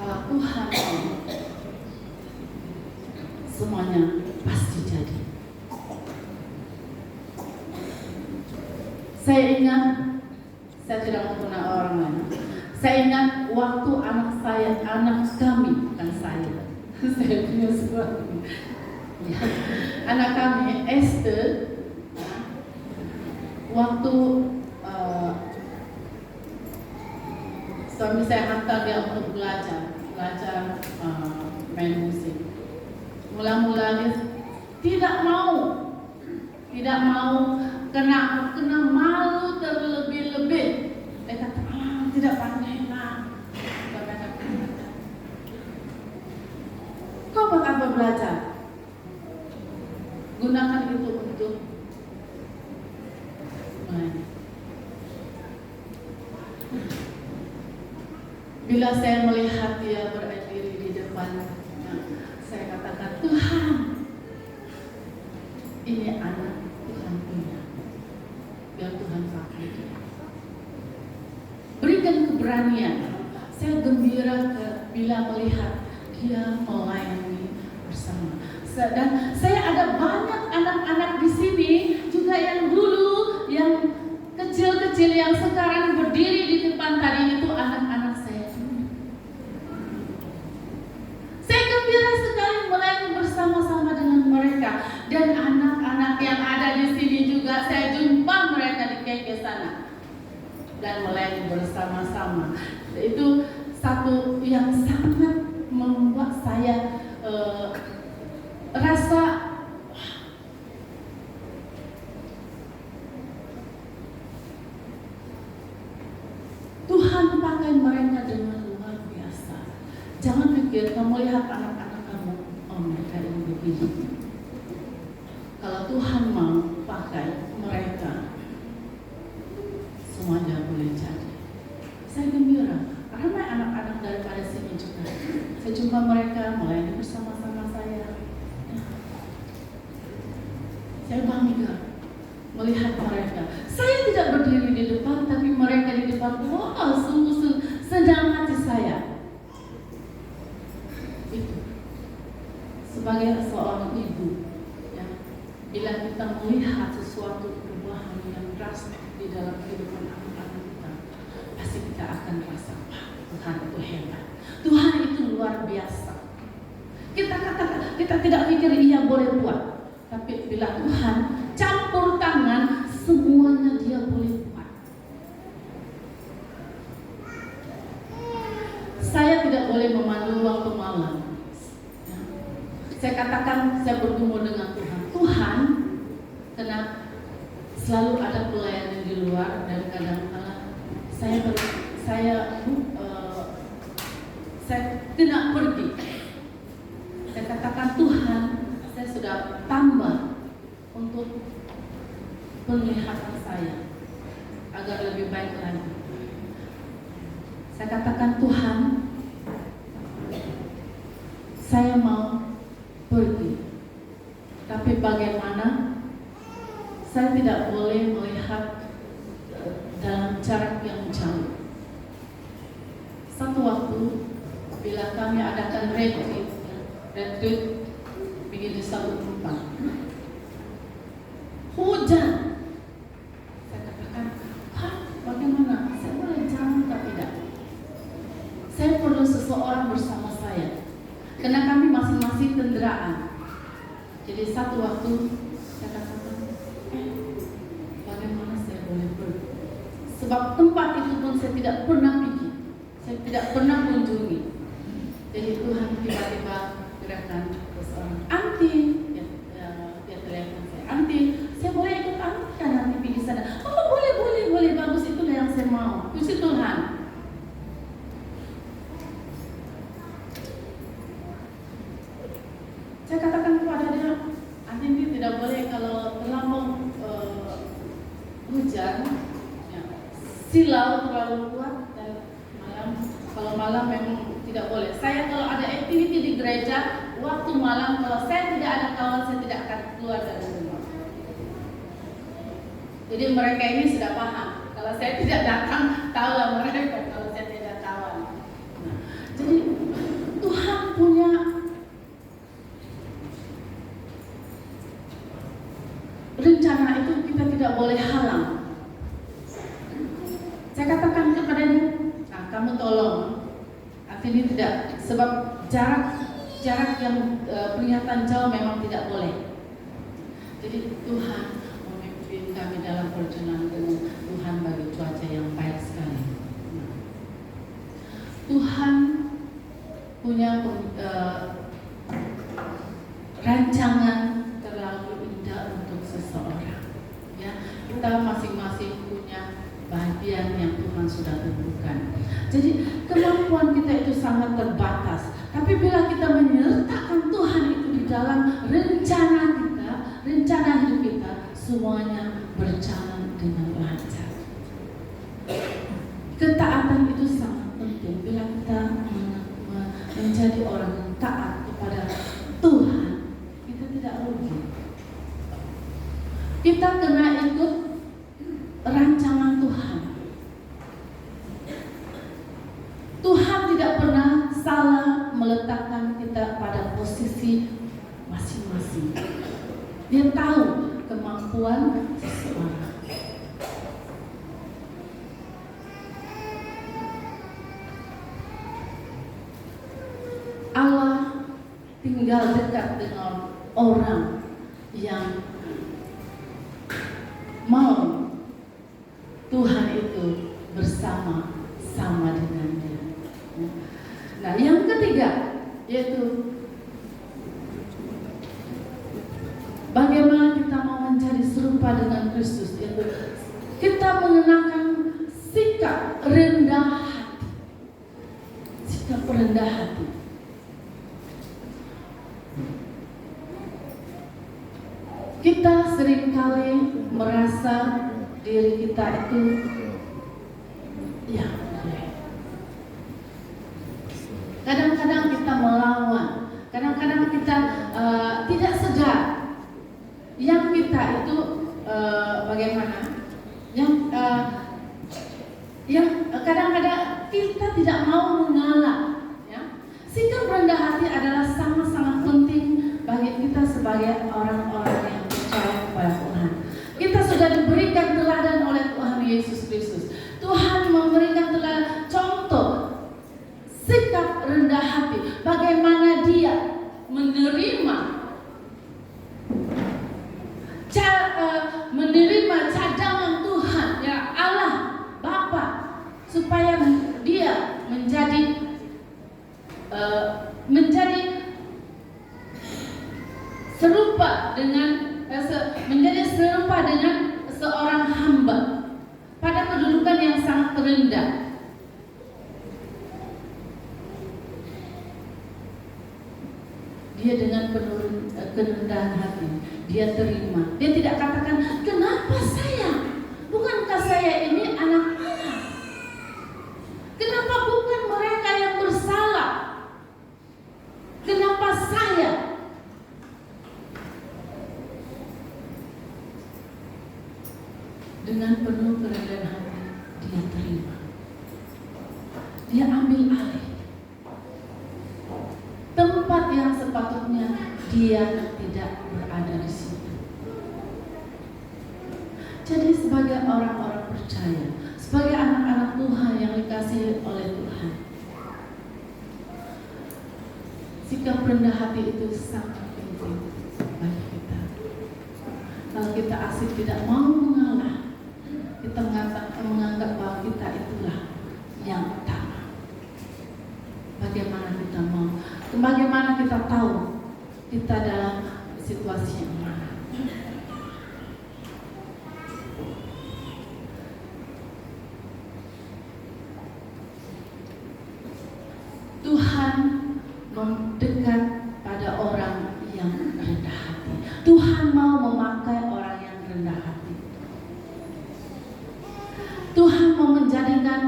Kalau Tuhan mau, semuanya pasti jadi. Saya ingat, saya tidak menggunakan orang lain. Saya ingat waktu anak kami, bukan saya punya suami. Ya. Anak kami, Esther, waktu suami saya hantar dia untuk belajar main musik. Mula-mula dia tidak mau kena malu terlebih-lebih. Dia kata, tidak pandai lah. Kau bakal belajar. Gunakan itu untuk melayani. Bila saya melihat dia berdiri di depan, saya katakan, Tuhan, ini anak Tuhan punya. Biar Tuhan pakai dia. Berikan keberanian. Saya gembira bila melihat dia melayani bersama. Dan saya ada banyak anak-anak di sini juga yang dulu, yang kecil-kecil yang sekarang berdiri di depan tadi itu anak-anak saya. Saya gembira sekali melayani bersama-sama dengan mereka. Dan anak-anak yang ada di sini juga saya jumpa mereka di KK sana dan melayani bersama-sama. Itu satu yang sangat membuat saya rasa Tuhan pakai mereka dengan luar biasa. Jangan pikir kamu lihat anak-anak kamu, oh mereka ini begini. Kalau Tuhan mau pakai mereka, semuanya boleh jadi. Saya gembira, ramai anak-anak daripada sini juga. Saya jumpa mereka melayani bersama-sama saya. Saya bangga melihat mereka. Saya tidak berdiri di depan, tapi mereka di depan. Wow, sungguh senang hati saya. Itu sebagai seorang ibu, ya, bila kita melihat sesuatu perubahan yang drastis di dalam kehidupan anak-anak kita, pasti kita akan merasa, Tuhan itu hebat, Tuhan itu luar biasa. Kita tidak pikir ia boleh buat, tapi bila Tuhan campur tangan, semuanya dia boleh buat. Saya tidak boleh memandu waktu malam. Saya katakan, saya bergumul dengan Tuhan. Tuhan, karena selalu ada pelayanan di luar dan kadang-kadang saya tidak pergi. Saya katakan, Tuhan, saya sudah tambah untuk penglihatan saya agar lebih baik lagi. Saya katakan, Tuhan, saya mau pergi, tapi bagaimana saya tidak boleh melihat dalam jarak yang jauh. Satu waktu bila kami adakan retreat begini Jadi satu waktu saya katakan, bagaimana saya boleh pergi? Sebab tempat itu pun saya tidak pernah pergi, saya tidak pernah kunjungi. Jadi Tuhan tiba-tiba gerakan ke seorang anti, dia telepon saya, anti, saya boleh ikut anti kan nanti pergi sana? Oh boleh, bagus, itulah yang saya mau. Puji Tuhan. Saya katakan kepada dia, anti tidak boleh kalau terlampau hujan, ya, silau terlalu kuat dan kalau malam memang tidak boleh. Saya kalau ada aktiviti di gereja waktu malam, kalau saya tidak ada kawan, saya tidak akan keluar dari rumah. Jadi mereka ini sudah paham. Kalau saya tidak datang, tahulah mereka kalau saya tidak kawan. Nah, jadi Tuhan punya rencana itu, kita tidak boleh halang. Saya katakan kepada dia, nah kamu tolong, artinya tidak, sebab jarak yang kelihatan jauh memang tidak boleh. Jadi Tuhan memimpin kami dalam perjalanan dengan Tuhan bagi cuaca yang baik sekali. Tuhan punya rancangan terlalu indah untuk seseorang. Ya, kita masing-masing punya bagian yang Tuhan sudah tentukan. Jadi kemampuan kita itu sangat terbatas. Tapi bila kita menyertakan Tuhan itu di dalam rencana kita, rencana hidup kita, semuanya berjalan dengan lancar. Ketaatan itu sangat penting. Bila kita menjadi orang yang taat kepada Tuhan, kita tidak rugi. Kita kena ikut rancangan Tuhan. Tuhan tidak pernah salah meletakkan kita pada posisi masing-masing. Dia tahu kemampuan seseorang. Allah tinggal dekat dengan orang yang mau Tuhan itu bersama-sama dengan dia. Nah, yang ketiga yaitu bagaimana kita mau menjadi serupa dengan Kristus, yaitu kita mengenakan sikap rendah hati. Sikap rendah hati. Kita seringkali merasa diri kita itu ya, kadang-kadang kita melawan, kadang-kadang kita tidak sadar yang kita itu bagaimana, yang kadang-kadang kita tidak mau mengalah. Ya. Sikap rendah hati adalah sangat-sangat penting bagi kita sebagai orang-orang yang percaya kepada Tuhan. Kita sudah diberikan teladan oleh Tuhan Yesus Kristus. Tuhan memberikan teladan contoh sikap rendah hati, bagaimana dia menerima cadangan Tuhan, ya Allah Bapa, supaya dia menjadi serupa dengan seorang hamba pada kedudukan yang sangat rendah. Dia dengan penuh kerendahan hati, dia terima. Dia tidak katakan, kenapa saya? Bukankah saya ini anak Allah? Kenapa bukan mereka yang bersalah? Kenapa saya? Dengan penuh kerendahan hati, dia terima. Dia ambil alih tempat yang sepatutnya dia tidak berada di situ. Jadi sebagai orang-orang percaya, sebagai anak-anak Tuhan yang dikasihi oleh Tuhan, sikap rendah hati itu sangat penting bagi kita. kita asik tidak mau mengalah. Kita menganggap bahwa kita itulah yang utama. Bagaimana kita tahu kita dalam situasi yang mana? Tuhan mendekat pada orang yang rendah hati. Tuhan mau memakai orang yang rendah hati. Tuhan mau menjadikan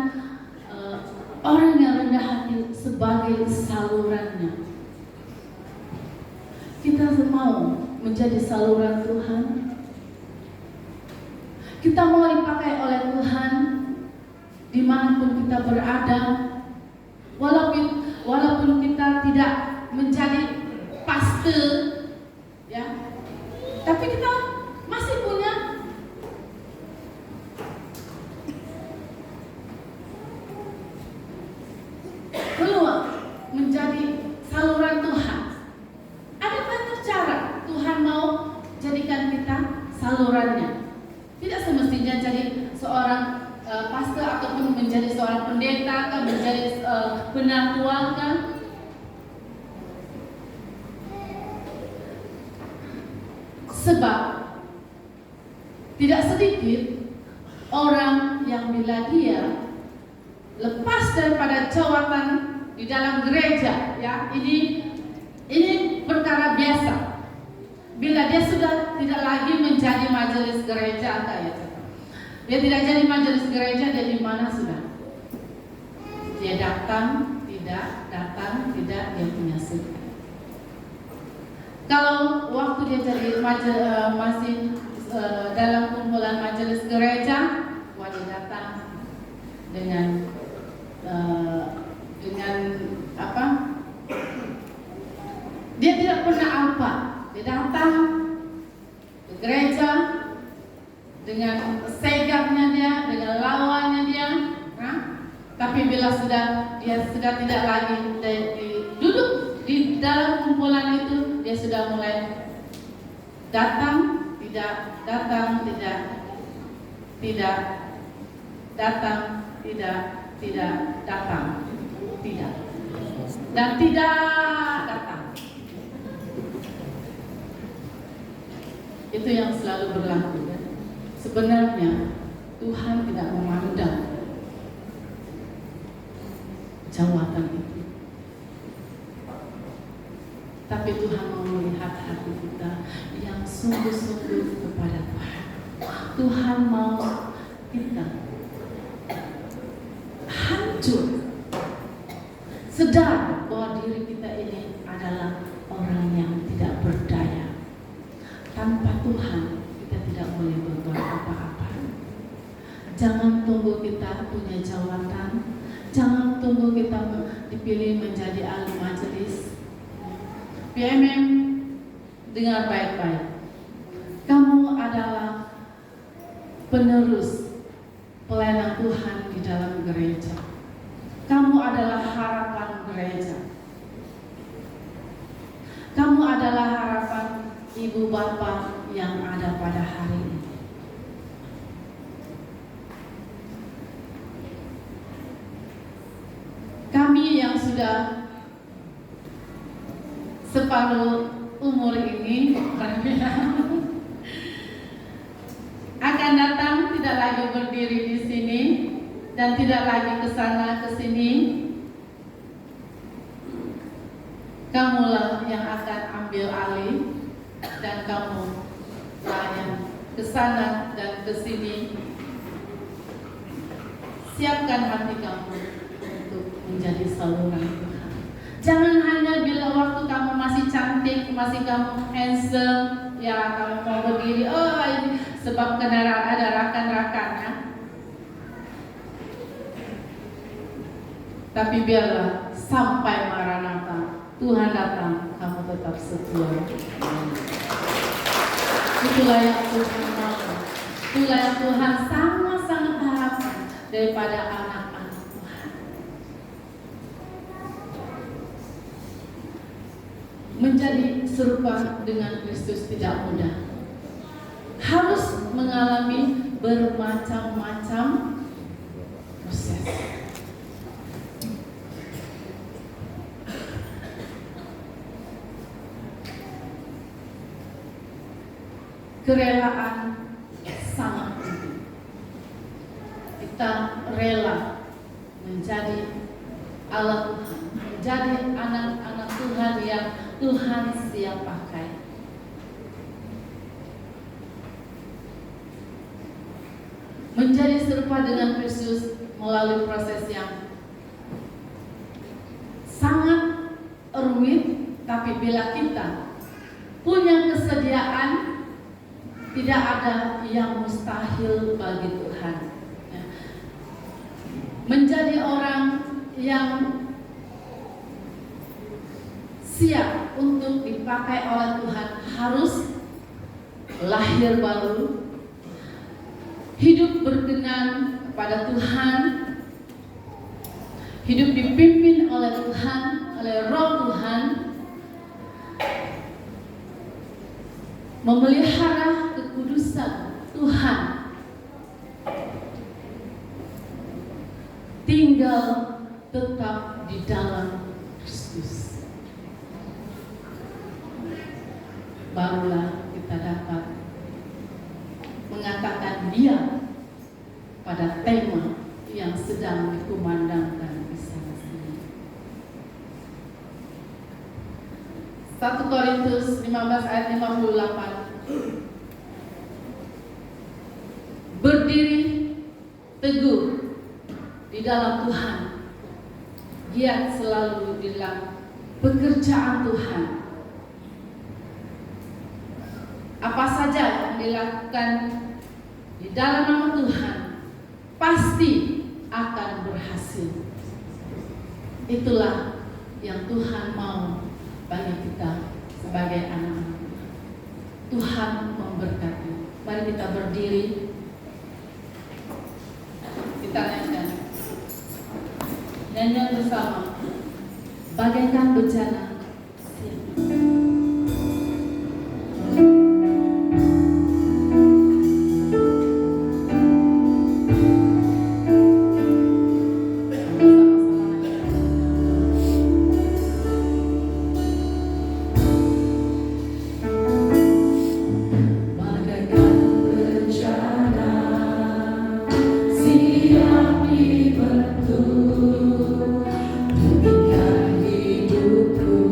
orang yang rendah hati sebagai salurannya. Kita mau menjadi saluran Tuhan. Kita mau dipakai oleh Tuhan dimanapun kita berada. Walaupun kita tidak menjadi pastor, ya, tapi kita masih punya peluang menjadi saluran Tuhan. Ada banyak cara Tuhan mau jadikan kita salurannya. Tidak semestinya jadi seorang pastor ataupun menjadi seorang pendeta kan, menjadi penatua kan. Sebab tidak sedikit orang yang bila dia lepas daripada jawatan di dalam gereja, ya, ini perkara biasa. Bila dia sudah tidak lagi menjadi majelis gereja, dia tidak jadi majelis gereja, dia di mana sudah? Dia datang, tidak, dia punya suka. Kalau waktu dia jadi masih dalam kumpulan majelis gereja, dia datang dengan apa? Dia tidak pernah apa. Dia datang ke gereja dengan segapnya dia, dengan lawannya dia, tapi bila dia sudah tidak lagi duduk di dalam kumpulan itu, dia sudah mulai datang, tidak, datang, tidak, tidak, datang, tidak, datang, tidak, dan tidak datang. Itu yang selalu berlaku. Sebenarnya Tuhan tidak memandang jawatan itu, tapi Tuhan mau melihat hati kita yang sungguh-sungguh kepada Tuhan. Tuhan mau kita hancur, sadar bahwa diri kita ini adalah orang yang tidak berdaya. Tanpa Tuhan kita tidak boleh berbuat apa-apa. Jangan tunggu kita punya jawatan, jangan tunggu kita dipilih menjadi ahli majelis. PMM, dengar baik-baik. Kamu adalah penerus pelayanan Tuhan di dalam gereja. Kamu adalah harapan gereja. Kamu adalah harapan ibu bapak yang ada pada hari ini. Kami yang sudah separuh umur ini akan datang, tidak lagi berdiri di sini dan tidak lagi ke sana ke sini. Kamulah yang akan ambil alih dan kamu yang ke sana dan ke sini. Siapkan hati kamu untuk menjadi saluran Tuhan. Jangan hanya bila waktu kamu masih cantik, masih kamu handsome, ya kamu mau berdiri, oh ini sebab kendaraan ada rakan-rakannya. Tapi biarlah sampai Maranatha Tuhan datang, kamu tetap setia. Itulah yang Tuhan mau. Itulah yang Tuhan sangat-sangat harapkan daripada anak-anak Tuhan. Menjadi serupa dengan Kristus tidak mudah. harus mengalami bermacam-macam proses. Kerelaan sangat penting. Kita rela menjadi alat Tuhan, menjadi anak-anak Tuhan yang Tuhan siap pakai. Menjadi serupa dengan Kristus melalui proses yang sangat rumit, tapi bila kita punya kesediaan, tidak ada yang mustahil bagi Tuhan. Ya. Menjadi orang yang siap untuk dipakai oleh Tuhan harus lahir baru, hidup berkenan kepada Tuhan, hidup dipimpin oleh Tuhan, oleh Roh Tuhan, memelihara kekudusan Tuhan, tinggal tetap di dalam Kristus. Barulah kita dapat mengatakan dia pada tema yang sedang dikumandangkan di sana sini. 1 Korintus 15 ayat 58. Berdiri teguh di dalam Tuhan, giat selalu di dalam pekerjaan Tuhan. Apa saja yang dilakukan di dalam nama Tuhan pasti akan berhasil. Itulah yang Tuhan mau bagi kita sebagai anak-anak Tuhan. Tuhan memberkati. Mari kita berdiri, kita nyanyian bersama bagaikan bencana. Siap dibentuk, demikian hidupku.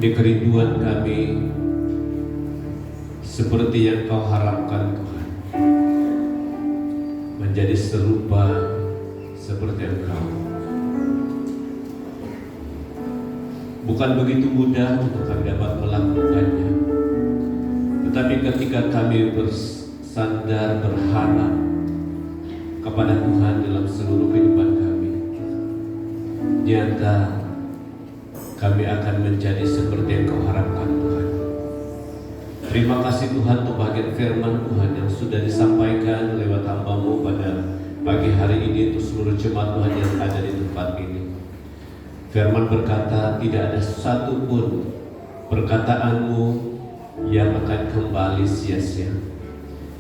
di kerinduan kami seperti yang Kau harapkan Tuhan, menjadi serupa seperti Engkau. Bukan begitu mudah untuk kami dapat melakukannya, tetapi ketika kami bersandar berharap kepada Tuhan dalam seluruh kehidupan kami, nyata kami akan menjadi seperti yang Kau harapkan Tuhan. Terima kasih Tuhan untuk bagian firman Tuhan yang sudah disampaikan lewat hamba-Mu pada pagi hari ini untuk seluruh jemaat Tuhan yang ada di tempat ini. Firman berkata, tidak ada satupun perkataan-Mu yang akan kembali sia-sia.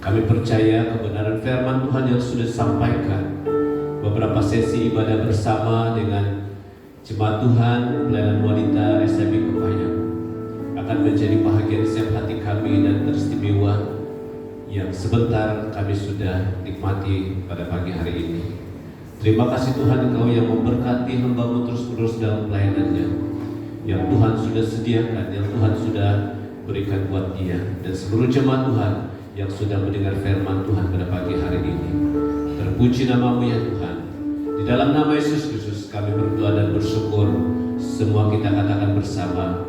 Kami percaya kebenaran firman Tuhan yang sudah disampaikan beberapa sesi ibadah bersama dengan jemaat Tuhan pelayanan wanita SMI Kepayang akan menjadi bahagian setiap hati kami dan teristimewa yang sebentar kami sudah nikmati pada pagi hari ini. Terima kasih Tuhan Engkau yang memberkati hamba-Mu terus-menerus dalam pelayanannya, yang Tuhan sudah sediakan, yang Tuhan sudah berikan buat dia dan seluruh jemaat Tuhan yang sudah mendengar firman Tuhan pada pagi hari ini. Terpuji nama-Mu ya Tuhan. Di dalam nama Yesus Kristus kami berdoa dan bersyukur. Semua kita katakan bersama,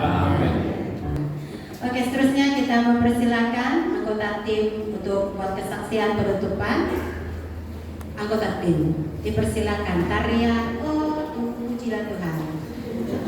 amin. Oke, seterusnya kita mempersilakan anggota tim untuk buat kesaksian penutupan. Anggota tim dipersilakan tarian Oh Pujilah Tuhan. Pujilah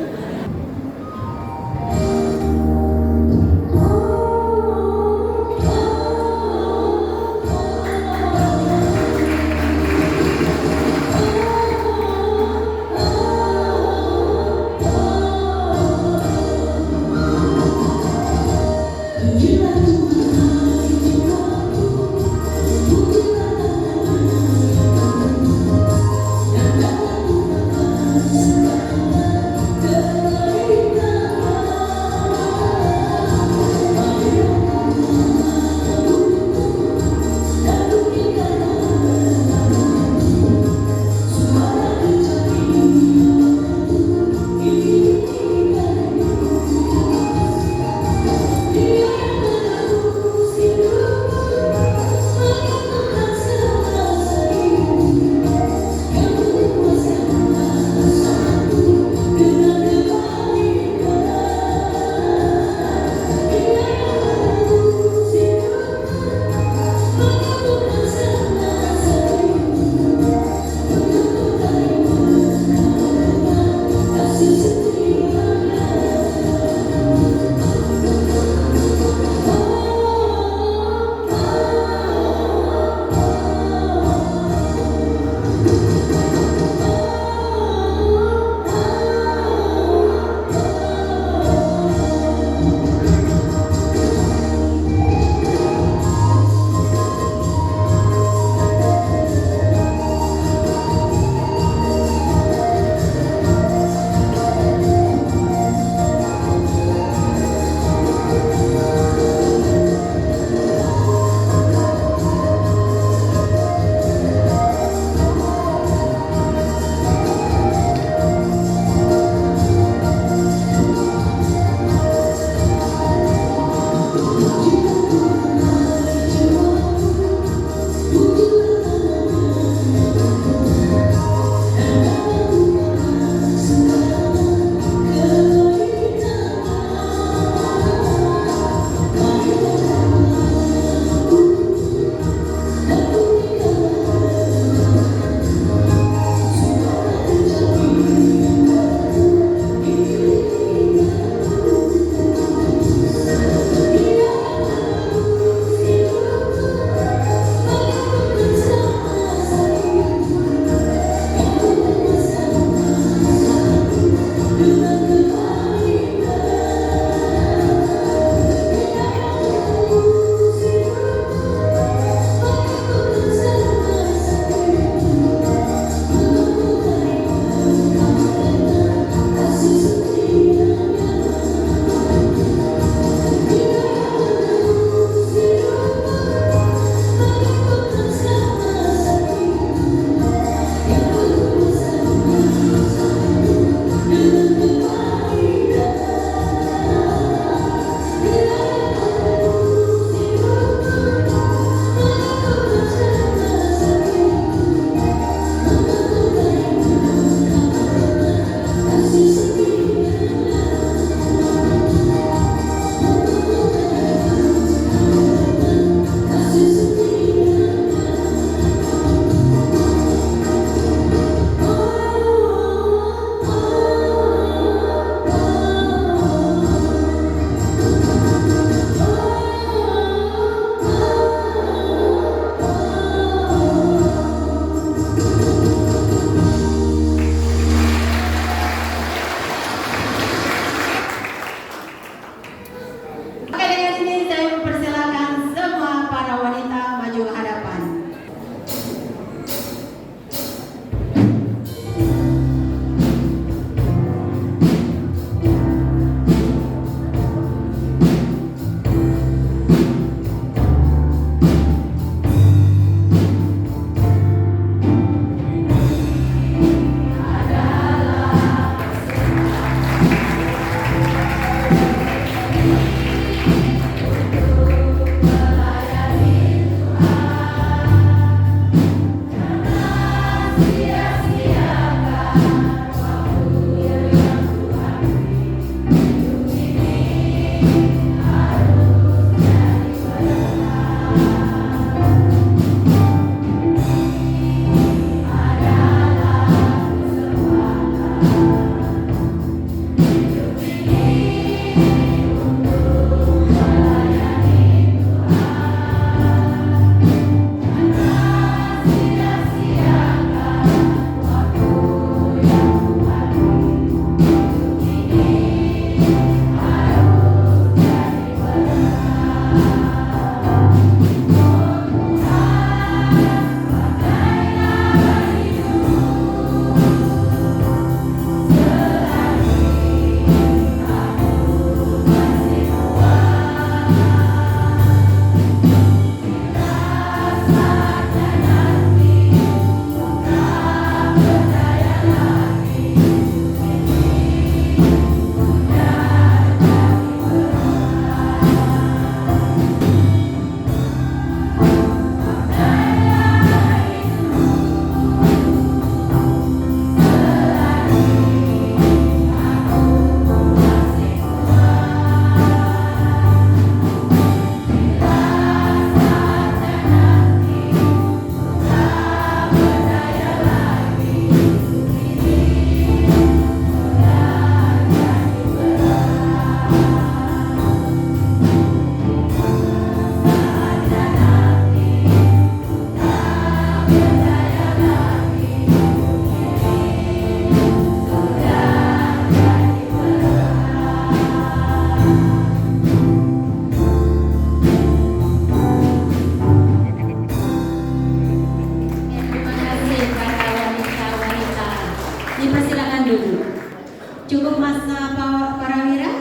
Cukup masa para wira?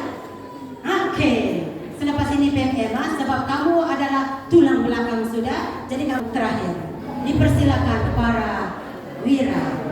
Oke. Selepas ini PMA, sebab kamu adalah tulang belakang sudah, jadi kamu terakhir. Dipersilakan para wira.